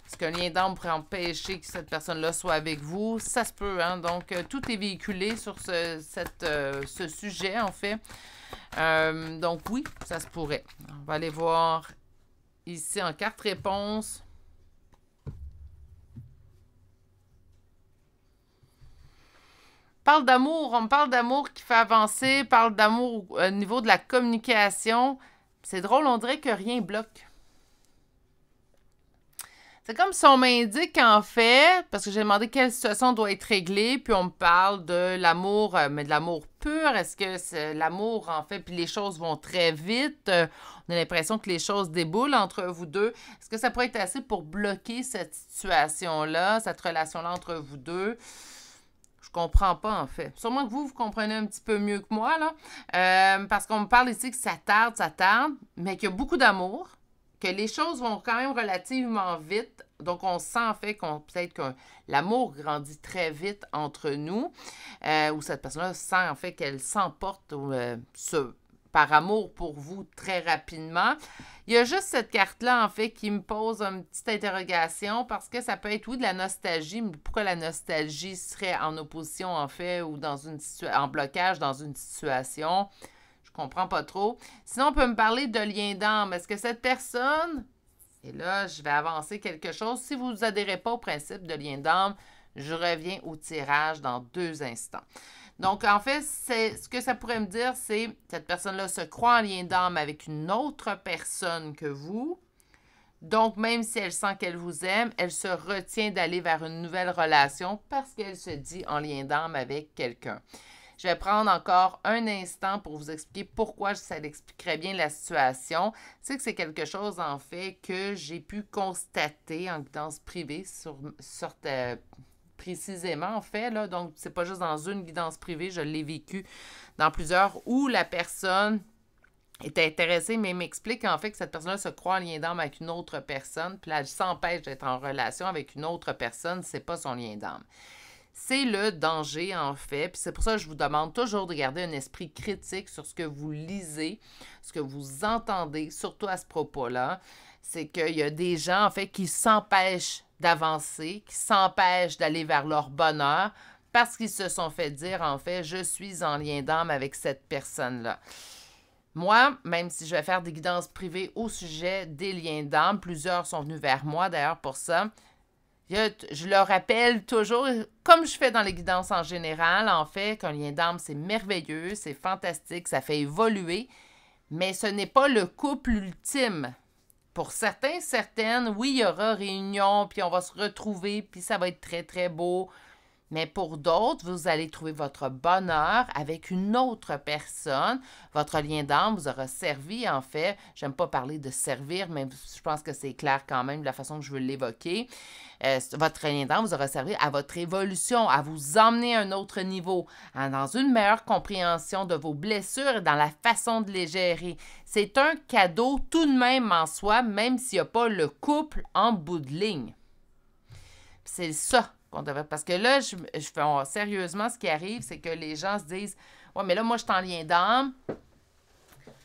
Est-ce qu'un lien d'âme pourrait empêcher que cette personne-là soit avec vous? Ça se peut, hein? Donc, tout est véhiculé sur ce sujet, en fait. Donc, oui, ça se pourrait. On va aller voir ici en carte réponse. Parle d'amour, on me parle d'amour qui fait avancer, parle d'amour au niveau de la communication. C'est drôle, on dirait que rien bloque. C'est comme si on m'indique en fait, parce que j'ai demandé quelle situation doit être réglée, puis on me parle de l'amour, mais de l'amour pur. Est-ce que c'est l'amour en fait, puis les choses vont très vite? On a l'impression que les choses déboulent entre vous deux. Est-ce que ça pourrait être assez pour bloquer cette situation-là, cette relation-là entre vous deux? Je comprends pas, en fait. Sûrement que vous comprenez un petit peu mieux que moi, là. Parce qu'on me parle ici que ça tarde, mais qu'il y a beaucoup d'amour, que les choses vont quand même relativement vite. Donc, on sent, en fait, peut-être que l'amour grandit très vite entre nous, ou cette personne-là sent, en fait, qu'elle s'emporte par amour pour vous très rapidement. Il y a juste cette carte-là, en fait, qui me pose une petite interrogation parce que ça peut être, oui, de la nostalgie, mais pourquoi la nostalgie serait en opposition, en fait, ou en blocage dans une situation? Je comprends pas trop. Sinon, on peut me parler de lien d'âme. Est-ce que cette personne... Et là, je vais avancer quelque chose. Si vous n'adhérez pas au principe de lien d'âme, je reviens au tirage dans 2 instants. Donc, en fait, ce que ça pourrait me dire, c'est cette personne-là se croit en lien d'âme avec une autre personne que vous. Donc, même si elle sent qu'elle vous aime, elle se retient d'aller vers une nouvelle relation parce qu'elle se dit en lien d'âme avec quelqu'un. Je vais prendre encore un instant pour vous expliquer pourquoi ça expliquerait bien la situation. C'est que c'est quelque chose, en fait, que j'ai pu constater en guidance privée précisément, en fait, là. Donc, c'est pas juste dans une guidance privée, je l'ai vécu dans plusieurs où la personne est intéressée, mais m'explique en fait que cette personne-là se croit en lien d'âme avec une autre personne, puis là, elle s'empêche d'être en relation avec une autre personne, c'est pas son lien d'âme. C'est le danger, en fait, puis c'est pour ça que je vous demande toujours de garder un esprit critique sur ce que vous lisez, ce que vous entendez, surtout à ce propos-là. C'est qu'il y a des gens, en fait, qui s'empêchent d'avancer, qui s'empêchent d'aller vers leur bonheur parce qu'ils se sont fait dire, en fait, je suis en lien d'âme avec cette personne-là. Moi, même si je vais faire des guidances privées au sujet des liens d'âme, plusieurs sont venus vers moi d'ailleurs pour ça, Je le rappelle toujours, comme je fais dans les guidances en général, en fait, qu'un lien d'âme, c'est merveilleux, c'est fantastique, ça fait évoluer, mais ce n'est pas le couple ultime. Pour certains, certaines, oui, il y aura réunion, puis on va se retrouver, puis ça va être très, très beau. Mais pour d'autres, vous allez trouver votre bonheur avec une autre personne. Votre lien d'âme vous aura servi, en fait. J'aime pas parler de servir, mais je pense que c'est clair quand même de la façon que je veux l'évoquer. Votre lien d'âme vous aura servi à votre évolution, à vous emmener à un autre niveau, dans une meilleure compréhension de vos blessures et dans la façon de les gérer. C'est un cadeau tout de même en soi, même s'il n'y a pas le couple en bout de ligne. C'est ça. Parce que là, sérieusement, ce qui arrive, c'est que les gens se disent « Ouais, mais là, moi, je suis en lien d'âme.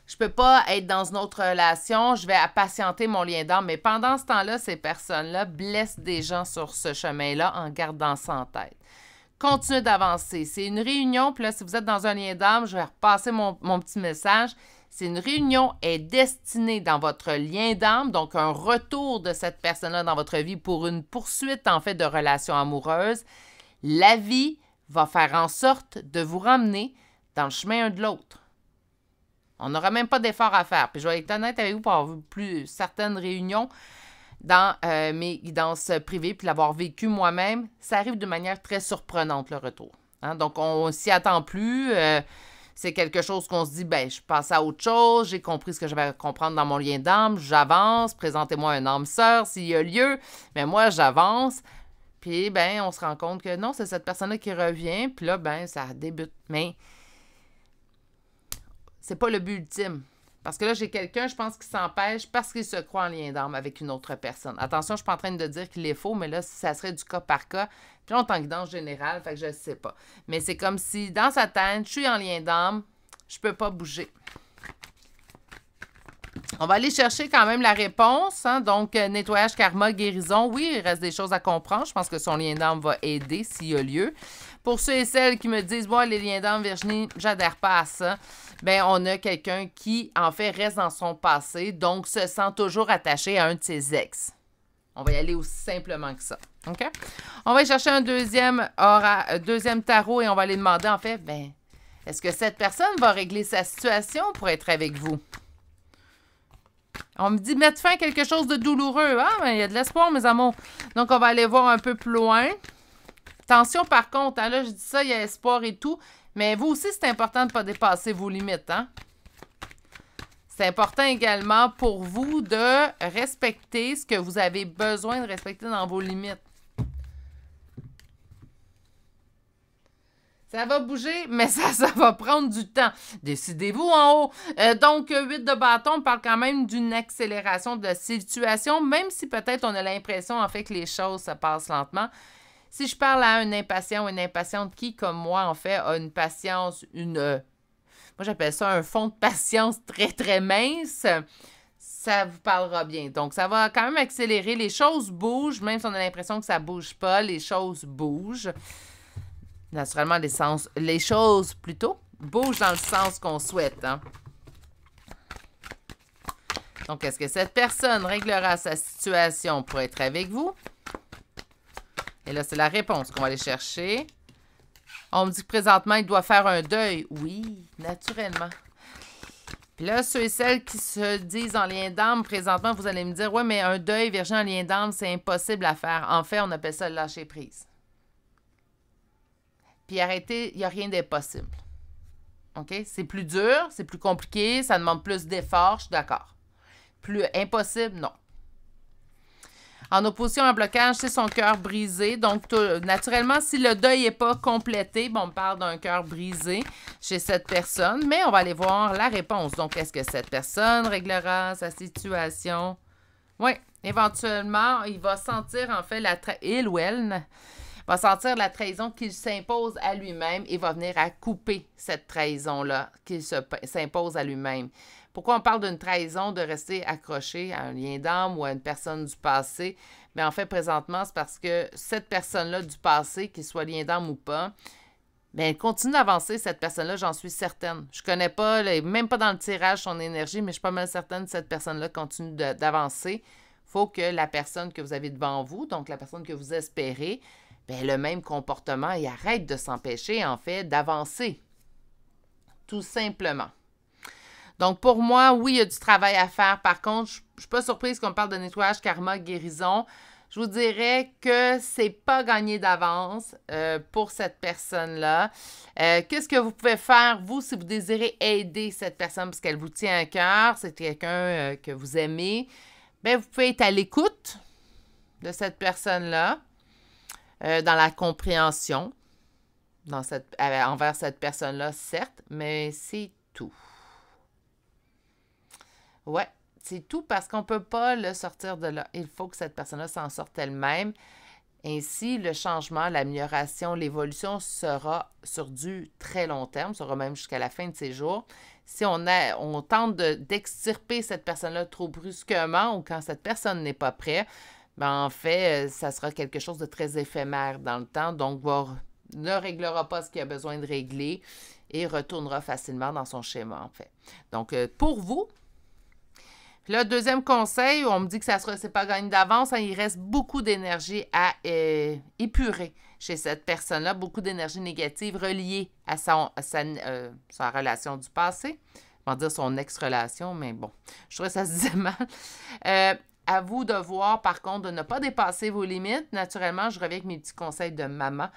Je peux pas être dans une autre relation. Je vais patienter mon lien d'âme. » Mais pendant ce temps-là, ces personnes-là blessent des gens sur ce chemin-là en gardant ça en tête. Continuez d'avancer. C'est une réunion. Puis là, si vous êtes dans un lien d'âme, je vais repasser mon petit message. C'est une réunion est destinée dans votre lien d'âme, donc un retour de cette personne-là dans votre vie pour une poursuite, en fait, de relations amoureuses. La vie va faire en sorte de vous ramener dans le chemin un de l'autre. On n'aura même pas d'effort à faire. Puis je vais être honnête avec vous pour avoir vu plus certaines réunions dans mes guidances privées, puis l'avoir vécu moi-même. Ça arrive de manière très surprenante, le retour. Hein? Donc, on ne s'y attend plus. C'est quelque chose qu'on se dit, ben, je passe à autre chose, j'ai compris ce que j'avais à comprendre dans mon lien d'âme, j'avance, présentez-moi un âme sœur s'il y a lieu, mais moi, j'avance. Puis, ben, on se rend compte que non, c'est cette personne-là qui revient, puis là, ben, ça débute. Mais c'est pas le but ultime. Parce que là, j'ai quelqu'un, je pense, qui s'empêche parce qu'il se croit en lien d'âme avec une autre personne. Attention, je suis pas en train de dire qu'il est faux, mais là, ça serait du cas par cas. Puis là, on est en guidance générale, fait que je ne sais pas. Mais c'est comme si, dans sa tête, je suis en lien d'âme, je peux pas bouger. On va aller chercher quand même la réponse. Hein? Donc, nettoyage, karma, guérison. Oui, il reste des choses à comprendre. Je pense que son lien d'âme va aider s'il y a lieu. Pour ceux et celles qui me disent, bon, les liens d'âme, Virginie, j'adhère pas à ça. Bien, on a quelqu'un qui, en fait, reste dans son passé, donc se sent toujours attaché à un de ses ex. On va y aller aussi simplement que ça. OK? On va y chercher un deuxième tarot et on va aller demander, en fait, ben, est-ce que cette personne va régler sa situation pour être avec vous? On me dit mettre fin à quelque chose de douloureux. Ah, ben, il y a de l'espoir, mes amours. Donc, on va aller voir un peu plus loin. Attention, par contre, hein, là, je dis ça, il y a espoir et tout. Mais vous aussi, c'est important de ne pas dépasser vos limites. Hein? C'est important également pour vous de respecter ce que vous avez besoin de respecter dans vos limites. Ça va bouger, mais ça va prendre du temps. Décidez-vous en haut. Donc, 8 de bâton, on parle quand même d'une accélération de la situation, même si peut-être on a l'impression, en fait, que les choses se passent lentement. Si je parle à un impatient ou une impatiente qui, comme moi, en fait, a une patience, moi j'appelle ça un fond de patience très, très mince, ça vous parlera bien. Donc, ça va quand même accélérer. Les choses bougent, même si on a l'impression que ça ne bouge pas, les choses bougent. Naturellement, les choses, plutôt, bougent dans le sens qu'on souhaite. Hein? Donc, est-ce que cette personne réglera sa situation pour être avec vous? Et là, c'est la réponse qu'on va aller chercher. On me dit que présentement, il doit faire un deuil. Oui, naturellement. Puis là, ceux et celles qui se disent en lien d'âme, présentement, vous allez me dire, ouais, mais un deuil, Vierge en lien d'âme, c'est impossible à faire. En fait, on appelle ça le lâcher prise. Puis arrêtez, il n'y a rien d'impossible. OK? C'est plus dur, c'est plus compliqué, ça demande plus d'efforts, je suis d'accord. Plus impossible, non. En opposition à un blocage, c'est son cœur brisé. Donc, naturellement, si le deuil n'est pas complété, bon, on parle d'un cœur brisé chez cette personne, mais on va aller voir la réponse. Donc, est-ce que cette personne réglera sa situation? Oui, éventuellement, il va sentir, en fait, il ou elle va sentir la trahison qu'il s'impose à lui-même et va venir à couper cette trahison-là qu'il s'impose à lui-même. Pourquoi on parle d'une trahison, de rester accroché à un lien d'âme ou à une personne du passé? Bien, en fait, présentement, c'est parce que cette personne-là du passé, qu'il soit lien d'âme ou pas, bien, elle continue d'avancer, cette personne-là, j'en suis certaine. Je connais pas, même pas dans le tirage, son énergie, mais je suis pas mal certaine que cette personne-là continue d'avancer. faut que la personne que vous avez devant vous, donc la personne que vous espérez, bien, le même comportement et arrête de s'empêcher, en fait, d'avancer. Tout simplement. Donc, pour moi, oui, il y a du travail à faire. Par contre, je ne suis pas surprise qu'on parle de nettoyage, karma, guérison. Je vous dirais que c'est pas gagné d'avance pour cette personne-là. Qu'est-ce que vous pouvez faire, vous, si vous désirez aider cette personne parce qu'elle vous tient à cœur, c'est quelqu'un que vous aimez, bien, vous pouvez être à l'écoute de cette personne-là, dans la compréhension envers cette personne-là, certes, mais c'est tout. Ouais, c'est tout parce qu'on ne peut pas le sortir de là. Il faut que cette personne-là s'en sorte elle-même. Ainsi, le changement, l'amélioration, l'évolution sera sur du très long terme, sera même jusqu'à la fin de ses jours. Si on tente d'extirper cette personne-là trop brusquement ou quand cette personne n'est pas prête, ben en fait, ça sera quelque chose de très éphémère dans le temps, donc ne réglera pas ce qu'il a besoin de régler et retournera facilement dans son schéma, en fait. Donc, pour vous, le deuxième conseil, on me dit que c'est pas gagné d'avance, hein, il reste beaucoup d'énergie à épurer chez cette personne-là, beaucoup d'énergie négative reliée à sa relation du passé. On va dire son ex-relation, mais bon, je trouvais que ça se disait mal. À vous de voir, par contre, de ne pas dépasser vos limites. Naturellement, je reviens avec mes petits conseils de maman.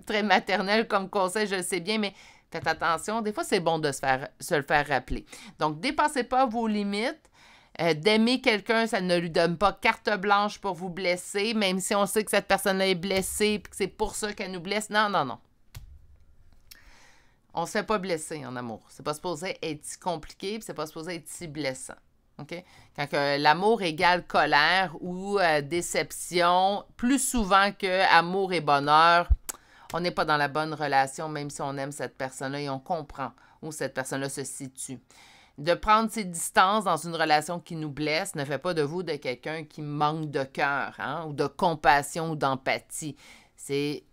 Très maternel comme conseil, je le sais bien, mais faites attention. Des fois, c'est bon de se le faire rappeler. Donc, dépassez pas vos limites. D'aimer quelqu'un, ça ne lui donne pas carte blanche pour vous blesser, même si on sait que cette personne-là est blessée et que c'est pour ça qu'elle nous blesse. Non, non, non. On ne se fait pas blesser en amour. C'est pas supposé être si compliqué, puis c'est pas supposé être si blessant. Okay? Quand l'amour égale colère ou déception, plus souvent que amour et bonheur, on n'est pas dans la bonne relation, même si on aime cette personne-là et on comprend où cette personne-là se situe. De prendre ses distances dans une relation qui nous blesse ne fait pas de vous de quelqu'un qui manque de cœur, hein, ou de compassion ou d'empathie. C'est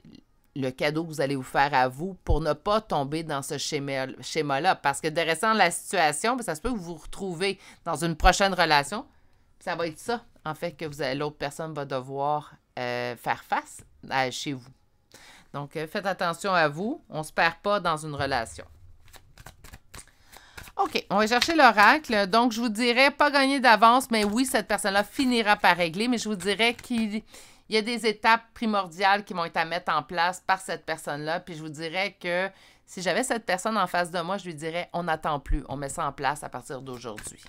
le cadeau que vous allez vous faire à vous pour ne pas tomber dans ce schéma-là. Parce que de rester dans la situation, ça se peut que vous vous retrouvez dans une prochaine relation. Ça va être ça, en fait, que l'autre personne va devoir faire face chez vous. Donc, faites attention à vous. On ne se perd pas dans une relation. OK, on va chercher l'oracle. Donc, je vous dirais, pas gagné d'avance, mais oui, cette personne-là finira par régler, mais je vous dirais qu'il y a des étapes primordiales qui vont être à mettre en place par cette personne-là. Puis je vous dirais que si j'avais cette personne en face de moi, je lui dirais, on n'attend plus, on met ça en place à partir d'aujourd'hui.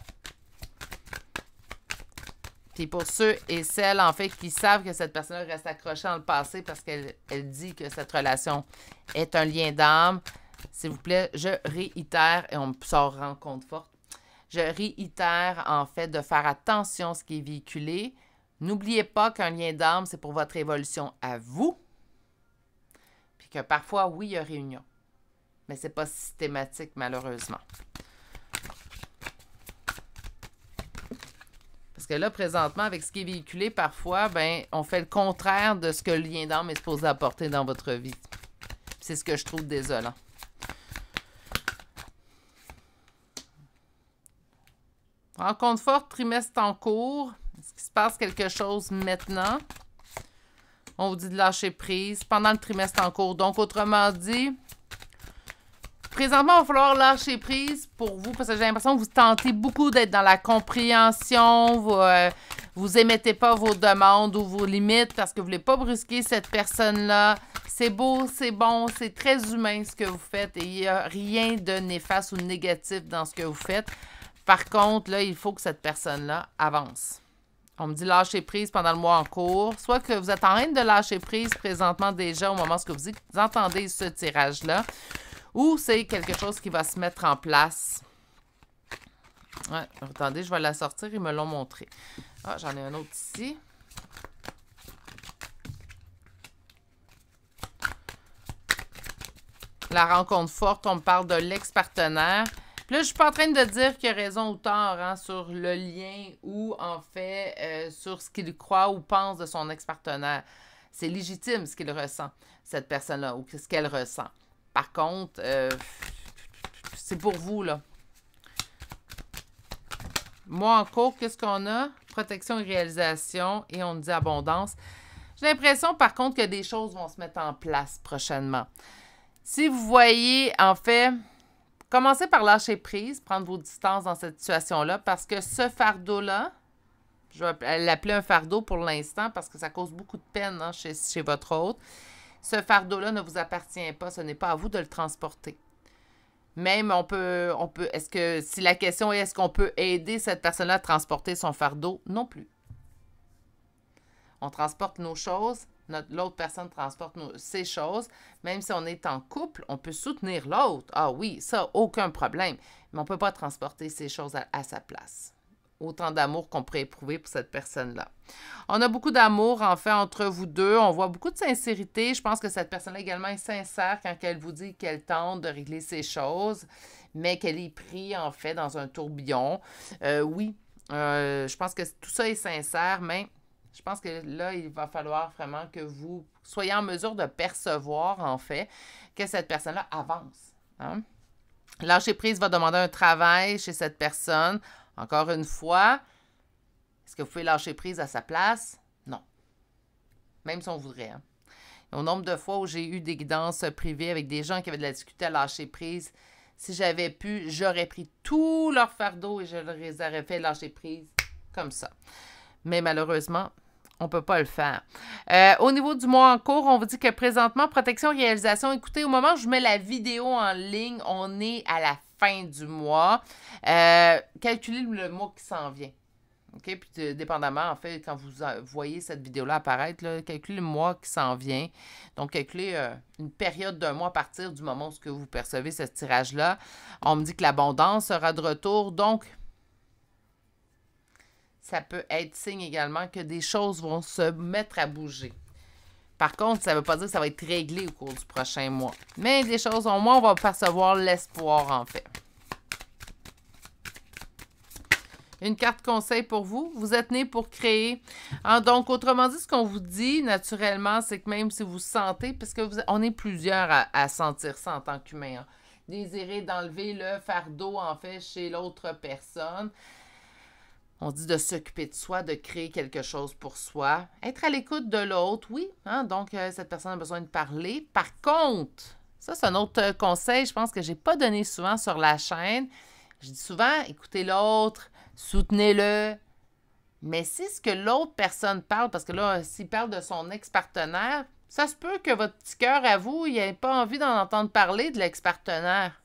Puis pour ceux et celles, en fait, qui savent que cette personne-là reste accrochée dans le passé parce qu'elle dit que cette relation est un lien d'âme, s'il vous plaît, je réitère, et on me sort rencontre forte, je réitère, en fait, de faire attention à ce qui est véhiculé. N'oubliez pas qu'un lien d'âme, c'est pour votre évolution à vous, puis que parfois, oui, il y a réunion, mais ce n'est pas systématique, malheureusement. Parce que là, présentement, avec ce qui est véhiculé, parfois, ben, on fait le contraire de ce que le lien d'âme est supposé apporter dans votre vie. C'est ce que je trouve désolant. Rencontre forte, trimestre en cours. Est-ce qu'il se passe quelque chose maintenant? On vous dit de lâcher prise pendant le trimestre en cours. Donc, autrement dit, présentement, il va falloir lâcher prise pour vous parce que j'ai l'impression que vous tentez beaucoup d'être dans la compréhension. Vous émettez pas vos demandes ou vos limites parce que vous ne voulez pas brusquer cette personne-là. C'est beau, c'est bon, c'est très humain ce que vous faites et il n'y a rien de néfaste ou de négatif dans ce que vous faites. Par contre, là, il faut que cette personne-là avance. On me dit lâcher prise pendant le mois en cours. Soit que vous êtes en train de lâcher prise présentement déjà au moment où vous entendez ce tirage-là, ou c'est quelque chose qui va se mettre en place. Ouais, attendez, je vais la sortir, ils me l'ont montré. Ah, j'en ai un autre ici. La rencontre forte, on me parle de l'ex-partenaire. Là, je ne suis pas en train de dire qu'il a raison ou tort hein, sur le lien ou, en fait, sur ce qu'il croit ou pense de son ex-partenaire. C'est légitime ce qu'il ressent, cette personne-là, ou ce qu'elle ressent. Par contre, c'est pour vous, là. Moi, en cours, qu'est-ce qu'on a? protection et réalisation, et on dit abondance. J'ai l'impression, par contre, que des choses vont se mettre en place prochainement. Si vous voyez, en fait, commencez par lâcher prise, prendre vos distances dans cette situation-là, parce que ce fardeau-là, je vais l'appeler un fardeau pour l'instant, parce que ça cause beaucoup de peine hein, chez votre hôte. Ce fardeau-là ne vous appartient pas, ce n'est pas à vous de le transporter. Même est-ce que, si la question est, est-ce qu'on peut aider cette personne-là à transporter son fardeau? Non plus. On transporte nos choses, l'autre personne transporte ses choses. Même si on est en couple, on peut soutenir l'autre. Ah oui, ça, aucun problème. Mais on ne peut pas transporter ses choses à sa place. Autant d'amour qu'on pourrait éprouver pour cette personne-là. On a beaucoup d'amour, en fait, entre vous deux. On voit beaucoup de sincérité. Je pense que cette personne-là également est sincère quand elle vous dit qu'elle tente de régler ses choses, mais qu'elle est prise, en fait, dans un tourbillon. Oui, je pense que tout ça est sincère, mais je pense que là, il va falloir vraiment que vous soyez en mesure de percevoir, en fait, que cette personne-là avance. Hein? Lâcher prise va demander un travail chez cette personne. Encore une fois, est-ce que vous pouvez lâcher prise à sa place? Non. Même si on voudrait. Hein? Au nombre de fois où j'ai eu des guidances privées avec des gens qui avaient de la difficulté à lâcher prise, si j'avais pu, j'aurais pris tout leur fardeau et je les aurais fait lâcher prise comme ça. Mais malheureusement, on ne peut pas le faire. Au niveau du mois en cours, on vous dit que présentement, protection, réalisation, écoutez, au moment où je mets la vidéo en ligne, on est à la fin du mois. Calculez le mois qui s'en vient. OK? Puis, dépendamment, en fait, quand vous voyez cette vidéo-là apparaître, là, calculez le mois qui s'en vient. Donc, calculez une période d'un mois à partir du moment où vous percevez ce tirage-là. On me dit que l'abondance sera de retour. Donc, ça peut être signe également que des choses vont se mettre à bouger. Par contre, ça ne veut pas dire que ça va être réglé au cours du prochain mois. Mais des choses, au moins, on va percevoir l'espoir, en fait. Une carte conseil pour vous. Vous êtes né pour créer. Hein, donc, autrement dit, ce qu'on vous dit, naturellement, c'est que même si vous sentez, parce que on est plusieurs à sentir ça en tant qu'humain, hein, désirer d'enlever le fardeau, en fait, chez l'autre personne. On dit de s'occuper de soi, de créer quelque chose pour soi. Être à l'écoute de l'autre, oui. Hein, donc, cette personne a besoin de parler. Par contre, ça, c'est un autre conseil, je pense que je n'ai pas donné souvent sur la chaîne. Je dis souvent, écoutez l'autre, soutenez-le. Mais si ce que l'autre personne parle, parce que là, s'il parle de son ex-partenaire, ça se peut que votre petit cœur, à vous, il n'ait pas envie d'en entendre parler de l'ex-partenaire.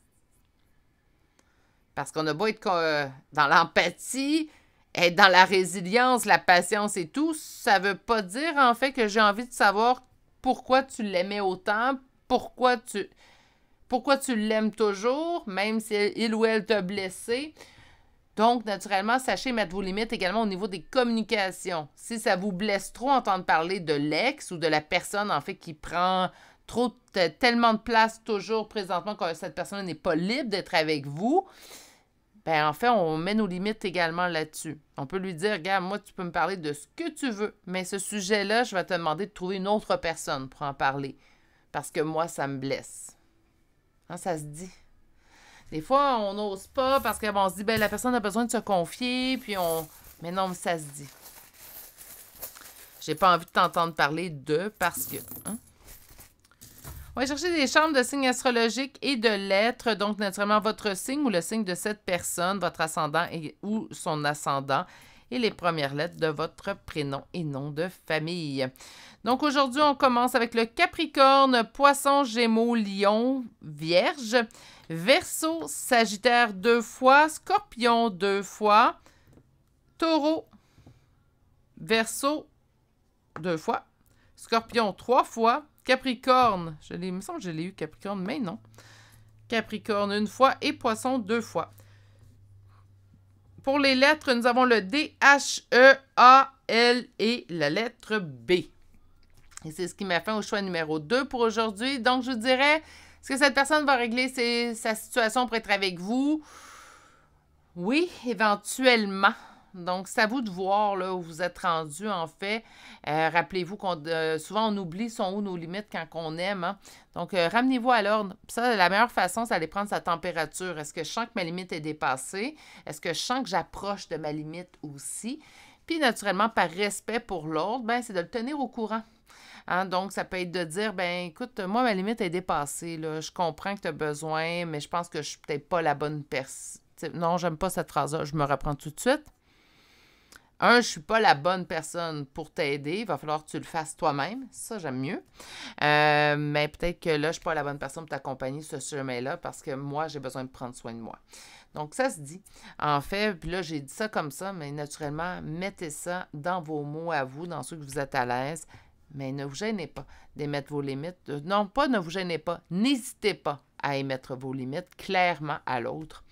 Parce qu'on a beau être dans l'empathie, être dans la résilience, la patience et tout, ça veut pas dire, en fait, que j'ai envie de savoir pourquoi tu l'aimais autant, pourquoi tu l'aimes toujours, même si il ou elle t'a blessé. Donc, naturellement, sachez mettre vos limites également au niveau des communications. Si ça vous blesse trop entendre parler de l'ex ou de la personne, en fait, qui prend tellement de place toujours présentement que cette personne n'est pas libre d'être avec vous, bien, en fait, on met nos limites également là-dessus. On peut lui dire, regarde, moi, tu peux me parler de ce que tu veux, mais ce sujet-là, je vais te demander de trouver une autre personne pour en parler, parce que moi, ça me blesse. Hein, ça se dit. Des fois, on n'ose pas parce qu'on se dit, ben la personne a besoin de se confier, puis on... Mais non, ça se dit. J'ai pas envie de t'entendre parler de parce que... Hein? On va chercher des chambres de signes astrologiques et de lettres. Donc, naturellement, votre signe ou le signe de cette personne, votre ascendant ou son ascendant et les premières lettres de votre prénom et nom de famille. Donc, aujourd'hui, on commence avec le Capricorne, Poisson, Gémeaux, Lion, Vierge, Verseau, Sagittaire 2 fois, Scorpion 2 fois, Taureau, Verseau 2 fois, Scorpion 3 fois, Capricorne, il me semble que je l'ai eu Capricorne, mais non. Capricorne 1 fois et Poisson 2 fois. Pour les lettres, nous avons le D, H, E, A, L et la lettre B. Et c'est ce qui m'a fait au choix numéro 2 pour aujourd'hui. Donc, je vous dirais, est-ce que cette personne va régler sa situation pour être avec vous? Oui, éventuellement. Donc, c'est à vous de voir là, où vous êtes rendu, en fait. Rappelez-vous qu'on souvent, on oublie où nos limites quand on aime. Hein? Donc, ramenez-vous à l'ordre. Ça, la meilleure façon, c'est d'aller prendre sa température. Est-ce que je sens que ma limite est dépassée? Est-ce que je sens que j'approche de ma limite aussi? Puis, naturellement, par respect pour l'autre, ben, c'est de le tenir au courant. Hein, donc, ça peut être de dire, ben écoute, moi, ma limite est dépassée, là. Je comprends que tu as besoin, mais je pense que je suis peut-être pas la bonne personne. Non, j'aime pas cette phrase-là. Je me reprends tout de suite. Je suis pas la bonne personne pour t'aider. Il va falloir que tu le fasses toi-même. Ça, j'aime mieux. Mais peut-être que là, je suis pas la bonne personne pour t'accompagner sur ce chemin-là parce que moi, j'ai besoin de prendre soin de moi. Donc, ça se dit. En fait, puis là, j'ai dit ça comme ça, mais naturellement, mettez ça dans vos mots à vous, dans ceux que vous êtes à l'aise. Mais ne vous gênez pas d'émettre vos limites. Non, pas ne vous gênez pas. N'hésitez pas à émettre vos limites clairement à l'autre.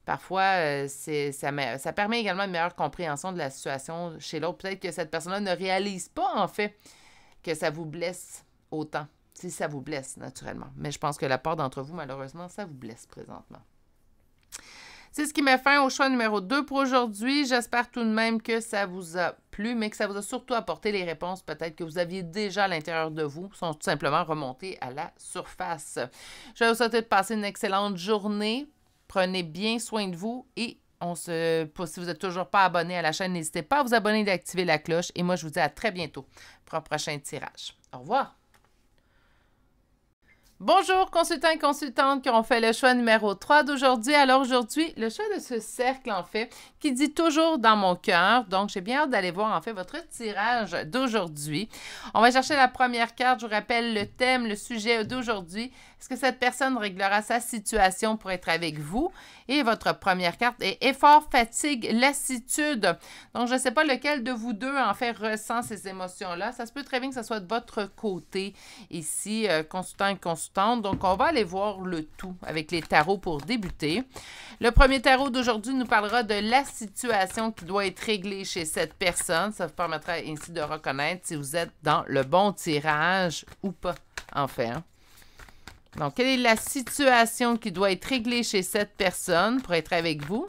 Parfois, ça permet également une meilleure compréhension de la situation chez l'autre. Peut-être que cette personne-là ne réalise pas, en fait, que ça vous blesse autant. Si ça vous blesse, naturellement. Mais je pense que la part d'entre vous, malheureusement, ça vous blesse présentement. C'est ce qui met fin au choix numéro 2 pour aujourd'hui. J'espère tout de même que ça vous a plu, mais que ça vous a surtout apporté les réponses peut-être que vous aviez déjà à l'intérieur de vous, sont tout simplement remontées à la surface. Je vais vous souhaiter de passer une excellente journée. Prenez bien soin de vous et si vous n'êtes toujours pas abonné à la chaîne, n'hésitez pas à vous abonner et d'activer la cloche. Et moi, je vous dis à très bientôt pour un prochain tirage. Au revoir! Bonjour, consultants et consultantes qui ont fait le choix numéro 3 d'aujourd'hui. Alors aujourd'hui, le choix de ce cercle, en fait, qui dit toujours dans mon cœur. Donc, j'ai bien hâte d'aller voir, en fait, votre tirage d'aujourd'hui. On va chercher la première carte. Je vous rappelle le thème, le sujet d'aujourd'hui. Est-ce que cette personne réglera sa situation pour être avec vous? Et votre première carte est effort, fatigue, lassitude. Donc, je ne sais pas lequel de vous deux, en fait, ressent ces émotions-là. Ça se peut très bien que ce soit de votre côté ici, consultant et consultante. Donc, on va aller voir le tout avec les tarots pour débuter. Le premier tarot d'aujourd'hui nous parlera de la situation qui doit être réglée chez cette personne. Ça vous permettra ainsi de reconnaître si vous êtes dans le bon tirage ou pas, en fait. Hein? Donc, quelle est la situation qui doit être réglée chez cette personne pour être avec vous?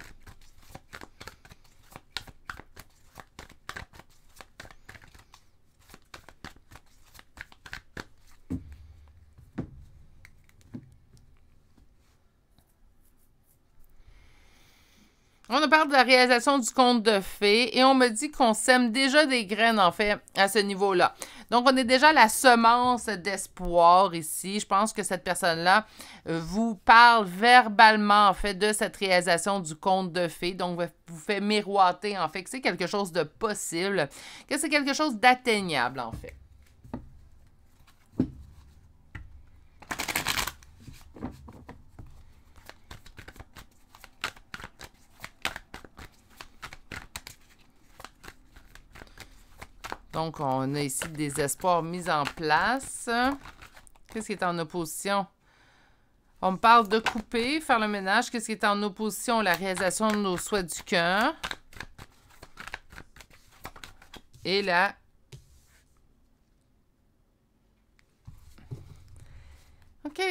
On nous parle de la réalisation du conte de fées et on me dit qu'on sème déjà des graines, en fait, à ce niveau-là. Donc, on est déjà à la semence d'espoir ici. Je pense que cette personne-là vous parle verbalement, en fait, de cette réalisation du conte de fées. Donc, vous fait miroiter, en fait, que c'est quelque chose de possible, que c'est quelque chose d'atteignable, en fait. Donc, on a ici des espoirs mis en place. Qu'est-ce qui est en opposition? On me parle de couper, faire le ménage. Qu'est-ce qui est en opposition? La réalisation de nos souhaits du cœur. Et là... OK.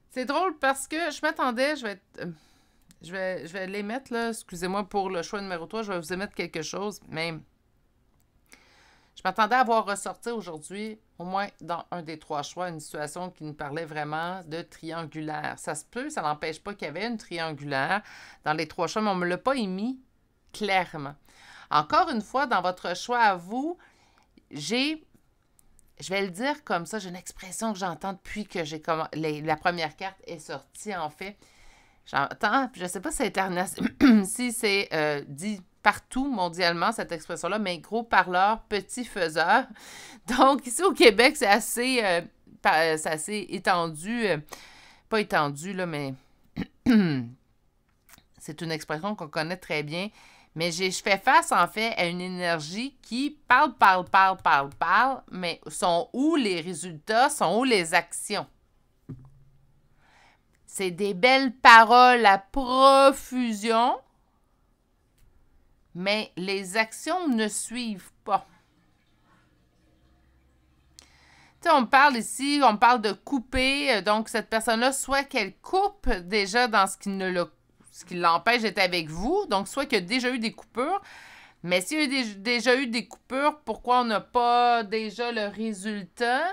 C'est drôle parce que je m'attendais, je vais l'émettre, là. Excusez-moi pour le choix numéro 3. Je vais vous émettre quelque chose, mais je m'attendais à voir ressortir aujourd'hui, au moins dans un des 3 choix, une situation qui nous parlait vraiment de triangulaire. Ça se peut, ça n'empêche pas qu'il y avait une triangulaire dans les 3 choix, mais on ne me l'a pas émis clairement. Encore une fois, dans votre choix à vous, je vais le dire comme ça, j'ai une expression que j'entends depuis que la première carte est sortie, en fait. J'entends, je ne sais pas si c'est dit partout mondialement, cette expression-là, mais gros parleur, petit faiseur. Donc, ici au Québec, c'est assez étendu. Pas étendu, là, mais c'est une expression qu'on connaît très bien. Mais je fais face, en fait, à une énergie qui parle, mais sont où les résultats, sont où les actions? C'est des belles paroles à profusion, mais les actions ne suivent pas. Tu sais, on parle ici, on parle de couper, donc cette personne-là, soit qu'elle coupe déjà dans ce qui l'empêche d'être avec vous, donc soit qu'il y a déjà eu des coupures, mais s'il y a déjà eu des coupures, pourquoi on n'a pas déjà le résultat?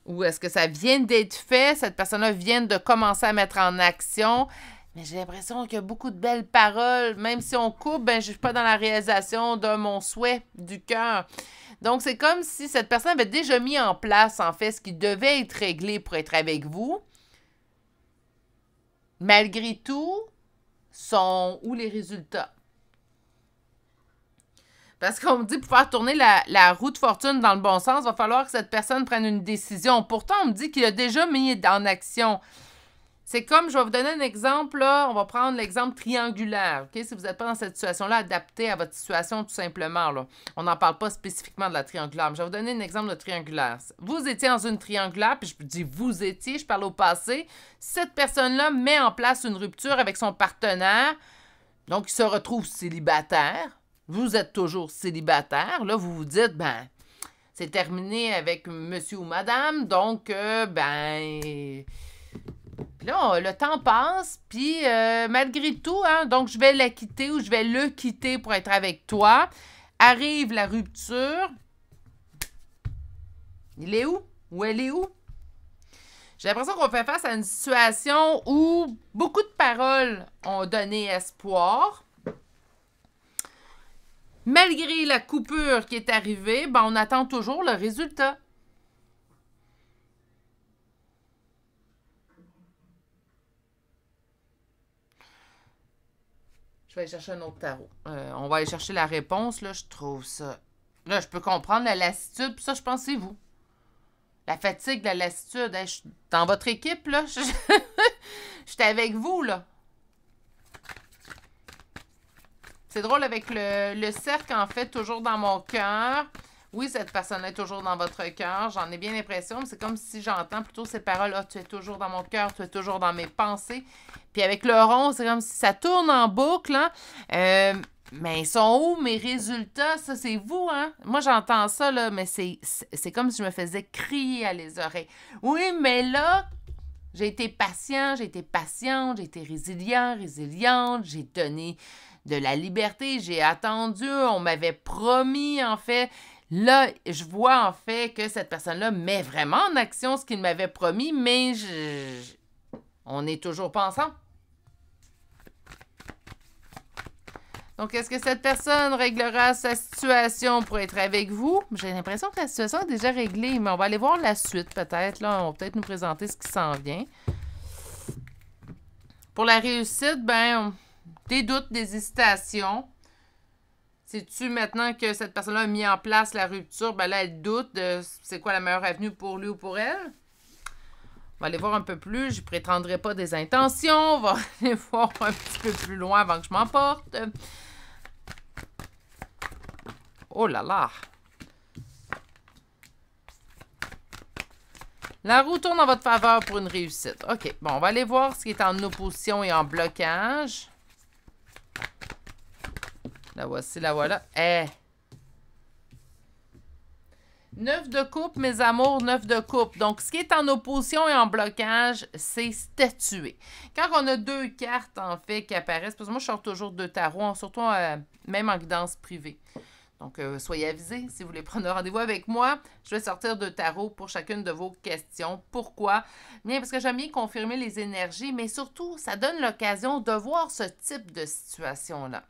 Ou est-ce que ça vient d'être fait, cette personne-là vient de commencer à mettre en action? Mais j'ai l'impression qu'il y a beaucoup de belles paroles. Même si on coupe, ben, je ne suis pas dans la réalisation de mon souhait du cœur. Donc, c'est comme si cette personne avait déjà mis en place, en fait, ce qui devait être réglé pour être avec vous. Malgré tout, sont où les résultats? Parce qu'on me dit, pour faire tourner la roue de fortune dans le bon sens, il va falloir que cette personne prenne une décision. Pourtant, on me dit qu'il a déjà mis en action. C'est comme, je vais vous donner un exemple, là, on va prendre l'exemple triangulaire, OK? Si vous n'êtes pas dans cette situation-là, adaptée à votre situation tout simplement, là. On n'en parle pas spécifiquement de la triangulaire, mais je vais vous donner un exemple de triangulaire. Vous étiez dans une triangulaire, puis je dis vous étiez, je parle au passé. Cette personne-là met en place une rupture avec son partenaire, donc il se retrouve célibataire. Vous êtes toujours célibataire, là, vous vous dites, ben, c'est terminé avec monsieur ou madame, donc, ben... Là, le temps passe, puis malgré tout, hein, donc je vais la quitter ou je vais le quitter pour être avec toi. Arrive la rupture. Il est où? Ou elle est où? J'ai l'impression qu'on fait face à une situation où beaucoup de paroles ont donné espoir. Malgré la coupure qui est arrivée, ben, on attend toujours le résultat. Je vais aller chercher un autre tarot. On va aller chercher la réponse, là, je trouve ça. Là, je peux comprendre la lassitude, puis ça, je pense que c'est vous. La fatigue, la lassitude. Hein, dans votre équipe, là, j'étais avec vous, là. C'est drôle avec le cercle, en fait, toujours dans mon cœur. Oui, cette personne est toujours dans votre cœur. J'en ai bien l'impression, mais c'est comme si j'entends plutôt ces paroles. Ah, tu es toujours dans mon cœur, tu es toujours dans mes pensées. Puis avec le rond, c'est comme si ça tourne en boucle. Hein? Mais ils sont où mes résultats? Ça, c'est vous, hein? Moi, j'entends ça, là, mais c'est comme si je me faisais crier à les oreilles. Oui, mais là, j'ai été patient, j'ai été patiente, j'ai été résiliente, j'ai donné de la liberté, j'ai attendu, on m'avait promis, en fait. Là, je vois, en fait, que cette personne-là met vraiment en action ce qu'il m'avait promis, mais on n'est toujours pas ensemble. Donc, est-ce que cette personne réglera sa situation pour être avec vous? J'ai l'impression que la situation est déjà réglée, mais on va aller voir la suite, peut-être. Là, on va peut-être nous présenter ce qui s'en vient. Pour la réussite, ben, des doutes, des hésitations. Sais-tu maintenant que cette personne-là a mis en place la rupture, ben là, elle doute de c'est quoi la meilleure avenue pour lui ou pour elle? On va aller voir un peu plus. Je ne prétendrai pas des intentions. On va aller voir un petit peu plus loin avant que je m'emporte. Oh là là! La roue tourne en votre faveur pour une réussite. OK. Bon, on va aller voir ce qui est en opposition et en blocage. La voici, la voilà. 9 de coupe, mes amours, 9 de coupe. Donc, ce qui est en opposition et en blocage, c'est statuer. Quand on a deux cartes, en fait, qui apparaissent, parce que moi, je sors toujours deux tarots, surtout même en guidance privée. Donc, soyez avisés. Si vous voulez prendre rendez-vous avec moi, je vais sortir deux tarots pour chacune de vos questions. Pourquoi? Bien, parce que j'aime bien confirmer les énergies, mais surtout, ça donne l'occasion de voir ce type de situation-là.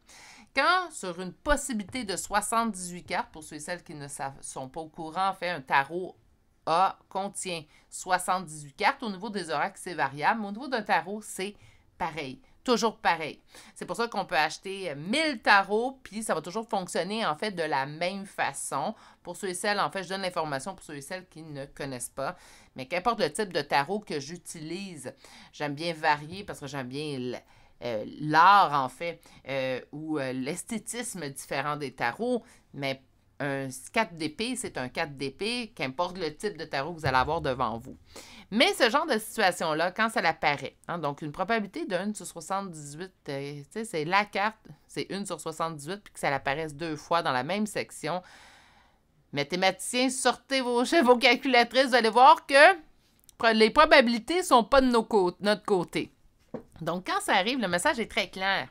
Quand, sur une possibilité de 78 cartes, pour ceux et celles qui ne sont pas au courant, en fait, un tarot contient 78 cartes. Au niveau des oracles, c'est variable, mais au niveau d'un tarot, c'est pareil. Toujours pareil. C'est pour ça qu'on peut acheter 1000 tarots, puis ça va toujours fonctionner, en fait, de la même façon. Pour ceux et celles, en fait, je donne l'information pour ceux et celles qui ne connaissent pas. Mais qu'importe le type de tarot que j'utilise, j'aime bien varier parce que j'aime bien l'art, en fait, ou l'esthétisme différent des tarots, mais un 4 d'épée, c'est un 4 d'épée, qu'importe le type de tarot que vous allez avoir devant vous. Mais ce genre de situation-là, quand ça apparaît, hein, donc une probabilité de 1 sur 78, c'est la carte, c'est 1 sur 78, puis que ça apparaisse deux fois dans la même section. Mathématiciens, sortez vos calculatrices, vous allez voir que les probabilités ne sont pas de notre côté. Donc, quand ça arrive, le message est très clair.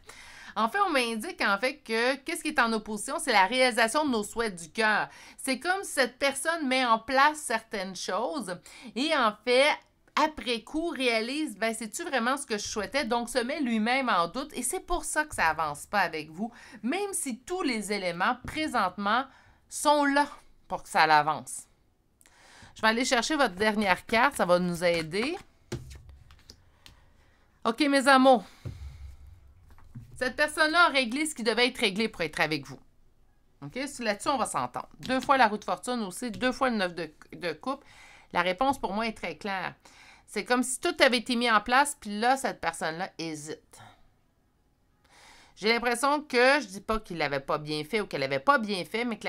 En fait, on m'indique en fait que qu'est-ce qui est en opposition, c'est la réalisation de nos souhaits du cœur. C'est comme si cette personne met en place certaines choses et en fait, après coup, réalise, ben, c'est-tu vraiment ce que je souhaitais? Donc, se met lui-même en doute et c'est pour ça que ça avance pas avec vous, même si tous les éléments, présentement, sont là pour que ça avance. Je vais aller chercher votre dernière carte, ça va nous aider. OK, mes amours. Cette personne-là a réglé ce qui devait être réglé pour être avec vous. OK? Là-dessus, on va s'entendre. 2 fois la roue de fortune aussi, 2 fois le 9 de coupe. La réponse, pour moi, est très claire. C'est comme si tout avait été mis en place, puis là, cette personne-là hésite. J'ai l'impression que, je dis pas qu'il l'avait pas bien fait ou qu'elle n'avait pas bien fait, mais que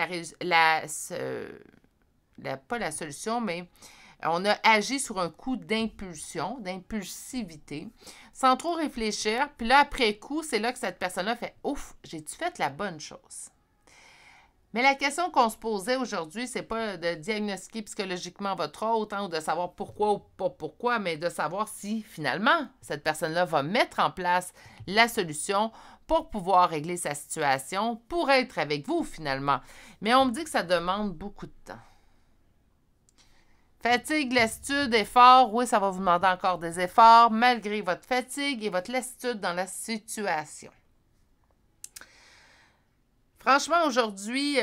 pas la solution, mais on a agi sur un coup d'impulsion, d'impulsivité, sans trop réfléchir. Puis là, après coup, c'est là que cette personne-là fait « Ouf, j'ai-tu fait la bonne chose? » Mais la question qu'on se posait aujourd'hui, c'est pas de diagnostiquer psychologiquement votre hôte, ou de savoir pourquoi ou pas pourquoi, mais de savoir si, finalement, cette personne-là va mettre en place la solution pour pouvoir régler sa situation, pour être avec vous, finalement. Mais on me dit que ça demande beaucoup de temps. Fatigue, lassitude, effort, oui, ça va vous demander encore des efforts, malgré votre fatigue et votre lassitude dans la situation. Franchement, aujourd'hui,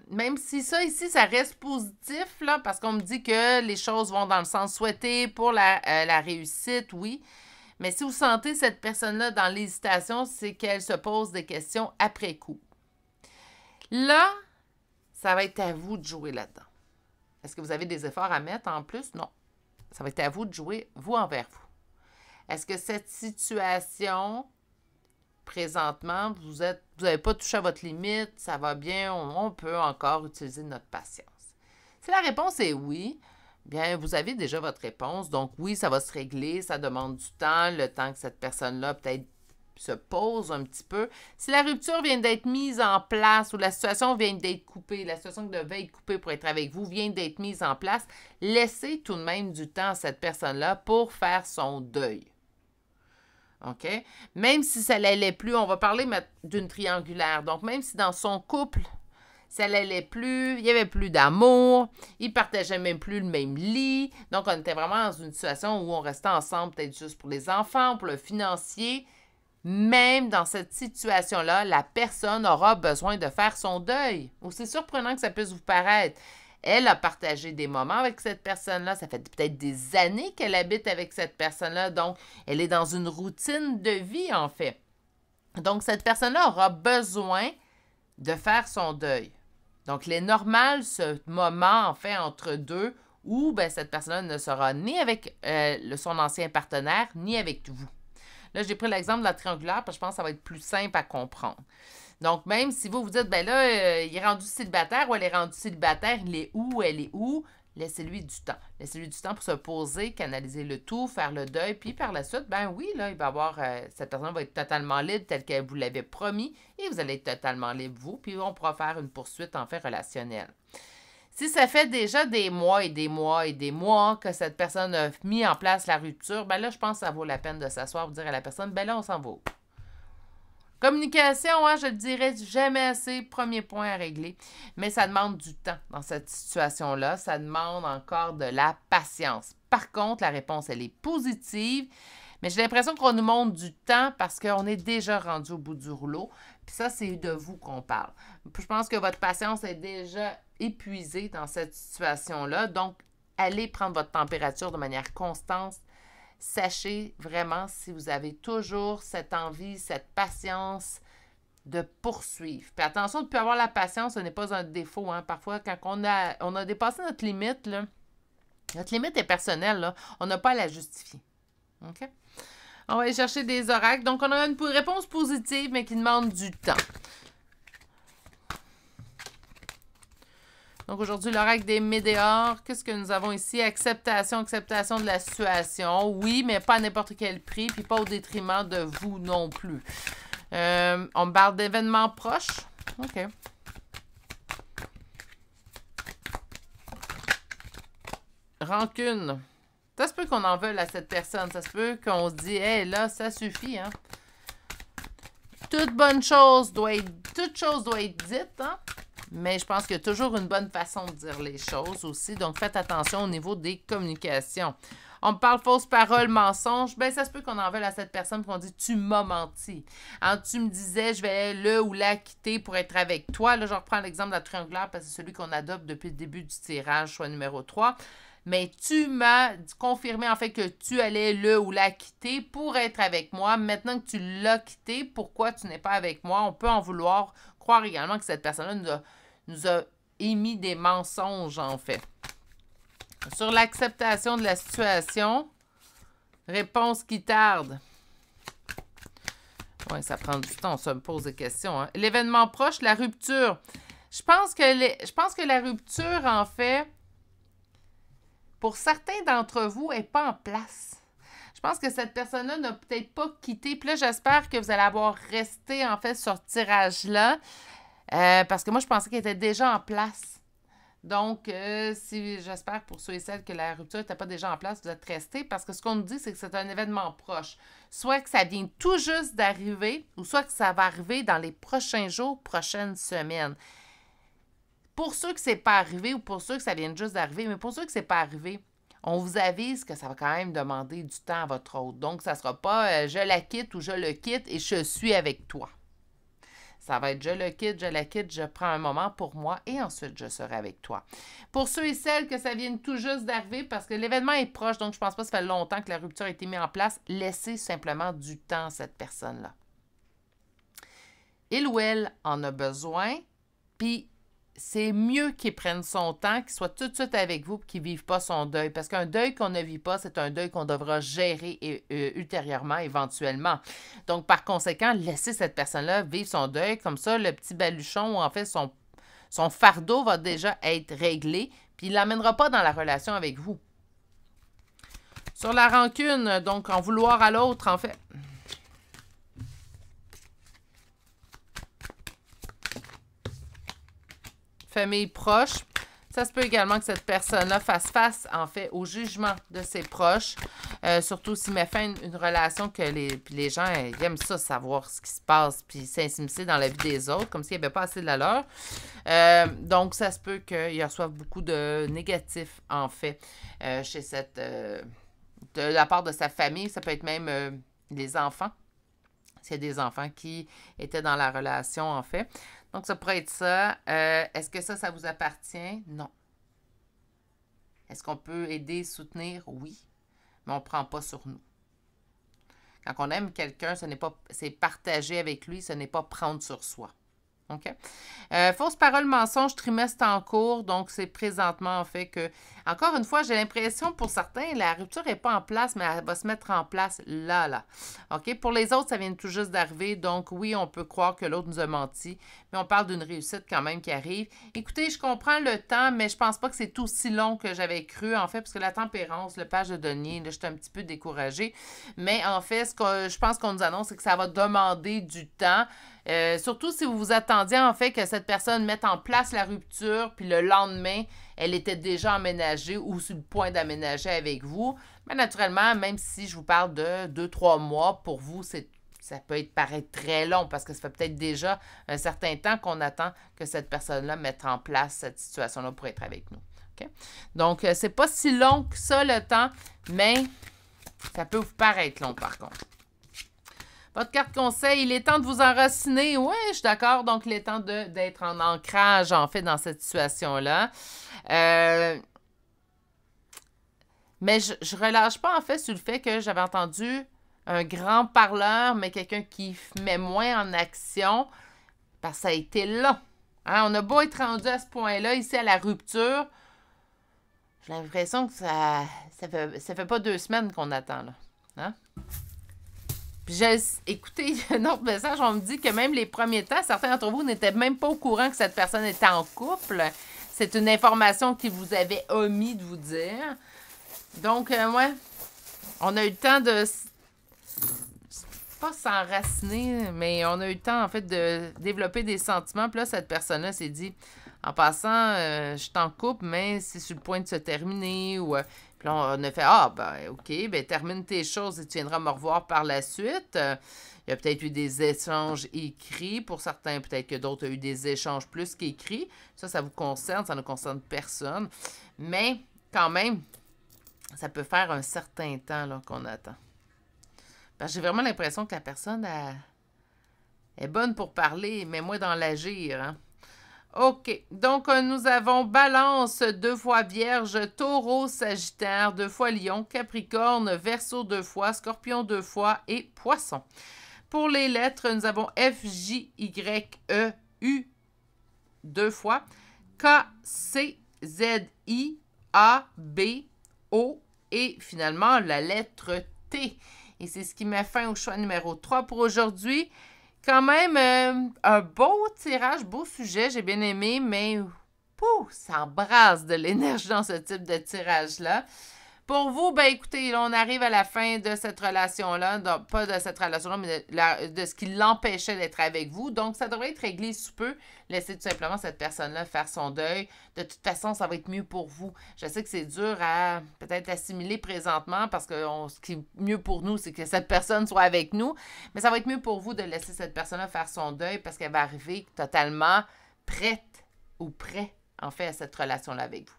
même si ça ici, ça reste positif, là, parce qu'on me dit que les choses vont dans le sens souhaité pour la réussite, oui. Mais si vous sentez cette personne-là dans l'hésitation, c'est qu'elle se pose des questions après coup. Là, ça va être à vous de jouer là-dedans. Est-ce que vous avez des efforts à mettre en plus? Non. Ça va être à vous de jouer, vous envers vous. Est-ce que cette situation... Présentement, vous n'avez pas touché à votre limite, ça va bien, on peut encore utiliser notre patience. Si la réponse est oui, bien, vous avez déjà votre réponse. Donc, oui, ça va se régler, ça demande du temps, le temps que cette personne-là peut-être se pose un petit peu. Si la rupture vient d'être mise en place ou la situation vient d'être coupée, la situation qui devait être coupée pour être avec vous vient d'être mise en place, laissez tout de même du temps à cette personne-là pour faire son deuil. OK? Même si ça l'allait plus, on va parler d'une triangulaire. Donc, même si dans son couple, ça l'allait plus, il n'y avait plus d'amour, ils ne partageaient même plus le même lit. Donc, on était vraiment dans une situation où on restait ensemble, peut-être juste pour les enfants, pour le financier. Même dans cette situation-là, la personne aura besoin de faire son deuil. Aussi surprenant que ça puisse vous paraître. Elle a partagé des moments avec cette personne-là. Ça fait peut-être des années qu'elle habite avec cette personne-là. Donc, elle est dans une routine de vie, en fait. Donc, cette personne-là aura besoin de faire son deuil. Donc, il est normal, ce moment, en fait, entre deux, où ben, cette personne-là ne sera ni avec son ancien partenaire, ni avec vous. Là, j'ai pris l'exemple de la triangulaire, parce que je pense que ça va être plus simple à comprendre. Donc, même si vous vous dites, ben là, il est rendu célibataire ou elle est rendue célibataire, il est où, elle est où, laissez-lui du temps. Laissez-lui du temps pour se poser, canaliser le tout, faire le deuil, puis par la suite, ben oui, là, il va avoir, cette personne va être totalement libre telle que vous l'avez promis et vous allez être totalement libre, vous, puis on pourra faire une poursuite, en fait, relationnelle. Si ça fait déjà des mois et des mois et des mois que cette personne a mis en place la rupture, ben là, je pense que ça vaut la peine de s'asseoir et de dire à la personne, ben là, on s'en va où? Communication, hein, je le dirais jamais assez, premier point à régler, mais ça demande du temps dans cette situation-là, ça demande encore de la patience. Par contre, la réponse, elle est positive, mais j'ai l'impression qu'on nous montre du temps parce qu'on est déjà rendu au bout du rouleau, puis ça, c'est de vous qu'on parle. Je pense que votre patience est déjà épuisée dans cette situation-là, donc allez prendre votre température de manière constante. Sachez vraiment si vous avez toujours cette envie, cette patience de poursuivre. Puis attention, de ne plus avoir la patience, ce n'est pas un défaut. Hein. Parfois, quand on a dépassé notre limite, là, notre limite est personnelle, là, on n'a pas à la justifier. OK? On va aller chercher des oracles. Donc, on a une réponse positive, mais qui demande du temps. Donc, aujourd'hui, l'oracle des météores, qu'est-ce que nous avons ici? Acceptation de la situation. Oui, mais pas à n'importe quel prix, puis pas au détriment de vous non plus. On me parle d'événements proches. OK. Rancune. Ça se peut qu'on en veuille à cette personne. Ça se peut qu'on se dit, hey, là, ça suffit, hein. Toute chose doit être dite, hein. mais je pense qu'il y a toujours une bonne façon de dire les choses aussi. Donc, faites attention au niveau des communications. On me parle fausse parole, mensonge. Ben, ça se peut qu'on en veuille à cette personne qu'on dit « tu m'as menti ». Tu me disais « je vais le ou la quitter pour être avec toi ». Là, je reprends l'exemple de la triangulaire parce que c'est celui qu'on adopte depuis le début du tirage, choix numéro 3. Mais tu m'as confirmé en fait que tu allais le ou la quitter pour être avec moi. Maintenant que tu l'as quitté, pourquoi tu n'es pas avec moi? On peut en vouloir croire également que cette personne-là nous a émis des mensonges en fait. Sur l'acceptation de la situation, réponse qui tarde. Oui, ça prend du temps, on se pose des questions. Hein. L'événement proche, la rupture. Je pense que la rupture, en fait, pour certains d'entre vous, n'est pas en place. Je pense que cette personne-là n'a peut-être pas quitté. Puis là, j'espère que vous allez avoir resté, en fait, sur ce tirage-là. Parce que moi, je pensais qu'elle était déjà en place. Donc, si j'espère pour ceux et celles que la rupture n'était pas déjà en place, vous êtes restés. Parce que ce qu'on nous dit, c'est que c'est un événement proche. Soit que ça vient tout juste d'arriver, ou soit que ça va arriver dans les prochains jours, prochaines semaines. Pour ceux que ce n'est pas arrivé ou pour ceux que ça vient juste d'arriver, mais pour ceux que ce n'est pas arrivé, on vous avise que ça va quand même demander du temps à votre autre. Donc, ça ne sera pas je la quitte ou je le quitte et je suis avec toi. Ça va être je le quitte, je la quitte, je prends un moment pour moi et ensuite je serai avec toi. Pour ceux et celles que ça vient tout juste d'arriver, parce que l'événement est proche, donc je ne pense pas que ça fait longtemps que la rupture a été mise en place, laissez simplement du temps à cette personne-là. Il ou elle en a besoin, puis c'est mieux qu'il prenne son temps, qu'il soit tout de suite avec vous et qu'il ne vive pas son deuil. Parce qu'un deuil qu'on ne vit pas, c'est un deuil qu'on devra gérer ultérieurement, éventuellement. Donc, par conséquent, laissez cette personne-là vivre son deuil. Comme ça, le petit baluchon, ou en fait, son fardeau va déjà être réglé, puis il ne l'amènera pas dans la relation avec vous. Sur la rancune, donc en vouloir à l'autre, en fait... Famille proche. Ça se peut également que cette personne-là fasse face, en fait, au jugement de ses proches. Surtout s'il met fin à une relation que les gens ils aiment ça, savoir ce qui se passe, puis s'immiscer dans la vie des autres, comme s'il n'y avait pas assez de la leur. Donc, ça se peut qu'il reçoive beaucoup de négatifs, en fait, chez de la part de sa famille. Ça peut être même les enfants. S'il y a des enfants qui étaient dans la relation, en fait. Donc, ça pourrait être ça. Est-ce que ça vous appartient? Non. Est-ce qu'on peut aider, soutenir? Oui. Mais on ne prend pas sur nous. Quand on aime quelqu'un, c'est partager avec lui, ce n'est pas prendre sur soi. OK? Fausse parole, mensonge, trimestre en cours. Donc, c'est présentement en fait que, encore une fois, j'ai l'impression pour certains, la rupture n'est pas en place, mais elle va se mettre en place là. OK? Pour les autres, ça vient tout juste d'arriver. Donc, oui, on peut croire que l'autre nous a menti, mais on parle d'une réussite quand même qui arrive. Écoutez, je comprends le temps, mais je pense pas que c'est aussi long que j'avais cru, en fait, parce que la tempérance, le page de denier, là, j'étais un petit peu découragée. Mais en fait, ce que je pense qu'on nous annonce, c'est que ça va demander du temps. Surtout si vous vous attendiez en fait que cette personne mette en place la rupture, puis le lendemain, elle était déjà aménagée ou sur le point d'aménager avec vous. Mais naturellement, même si je vous parle de 2-3 mois, pour vous, ça peut paraître très long parce que ça fait peut-être déjà un certain temps qu'on attend que cette personne-là mette en place cette situation-là pour être avec nous. Okay? Donc, c'est pas si long que ça le temps, mais ça peut vous paraître long par contre. Votre carte conseil, il est temps de vous enraciner. Oui, je suis d'accord. Donc, il est temps d'être en ancrage, en fait, dans cette situation-là. Mais je ne relâche pas, en fait, sur le fait que j'avais entendu un grand parleur, mais quelqu'un qui met moins en action, parce que ça a été long. Hein? On a beau être rendu à ce point-là, ici, à la rupture. J'ai l'impression que ça fait pas 2 semaines qu'on attend, là. Hein? Puis j'ai écouté un autre message, on me dit que même les premiers temps, certains d'entre vous n'étaient même pas au courant que cette personne était en couple. C'est une information qu'ils vous avaient omis de vous dire. Donc, ouais, on a eu le temps de... pas s'enraciner, mais on a eu le temps, en fait, de développer des sentiments. Puis là, cette personne-là s'est dit, En passant, je suis en couple, mais c'est sur le point de se terminer. Ou, puis là, on a fait, ah, ben, OK, ben, termine tes choses et tu viendras me revoir par la suite. Il y a peut-être eu des échanges écrits. Pour certains, peut-être que d'autres ont eu des échanges plus qu'écrits. Ça vous concerne, ça ne concerne personne. Mais, quand même, ça peut faire un certain temps là, qu'on attend. J'ai vraiment l'impression que la personne est bonne pour parler, mais moins dans l'agir. Hein? OK. Donc, nous avons Balance 2 fois Vierge, Taureau, Sagittaire 2 fois Lion, Capricorne, Verseau 2 fois, Scorpion 2 fois et Poisson. Pour les lettres, nous avons F, J, Y, E, U 2 fois, K, C, Z, I, A, B, O et finalement la lettre T. Et c'est ce qui met fin au choix numéro 3 pour aujourd'hui. Quand même, un beau tirage, beau sujet, j'ai bien aimé, mais ça embrasse de l'énergie dans ce type de tirage-là. Pour vous, ben écoutez, là, on arrive à la fin de cette relation-là, pas de cette relation-là, mais de ce qui l'empêchait d'être avec vous. Donc, ça devrait être réglé sous peu. Laissez tout simplement cette personne-là faire son deuil. De toute façon, ça va être mieux pour vous. Je sais que c'est dur à peut-être assimiler présentement parce que ce qui est mieux pour nous, c'est que cette personne soit avec nous. Mais ça va être mieux pour vous de laisser cette personne-là faire son deuil parce qu'elle va arriver totalement prête ou prêt, en fait, à cette relation-là avec vous.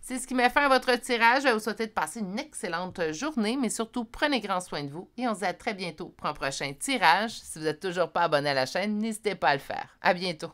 C'est ce qui met fin à votre tirage. Je vais vous souhaiter de passer une excellente journée, mais surtout, prenez grand soin de vous et on se dit à très bientôt pour un prochain tirage. Si vous n'êtes toujours pas abonné à la chaîne, n'hésitez pas à le faire. À bientôt!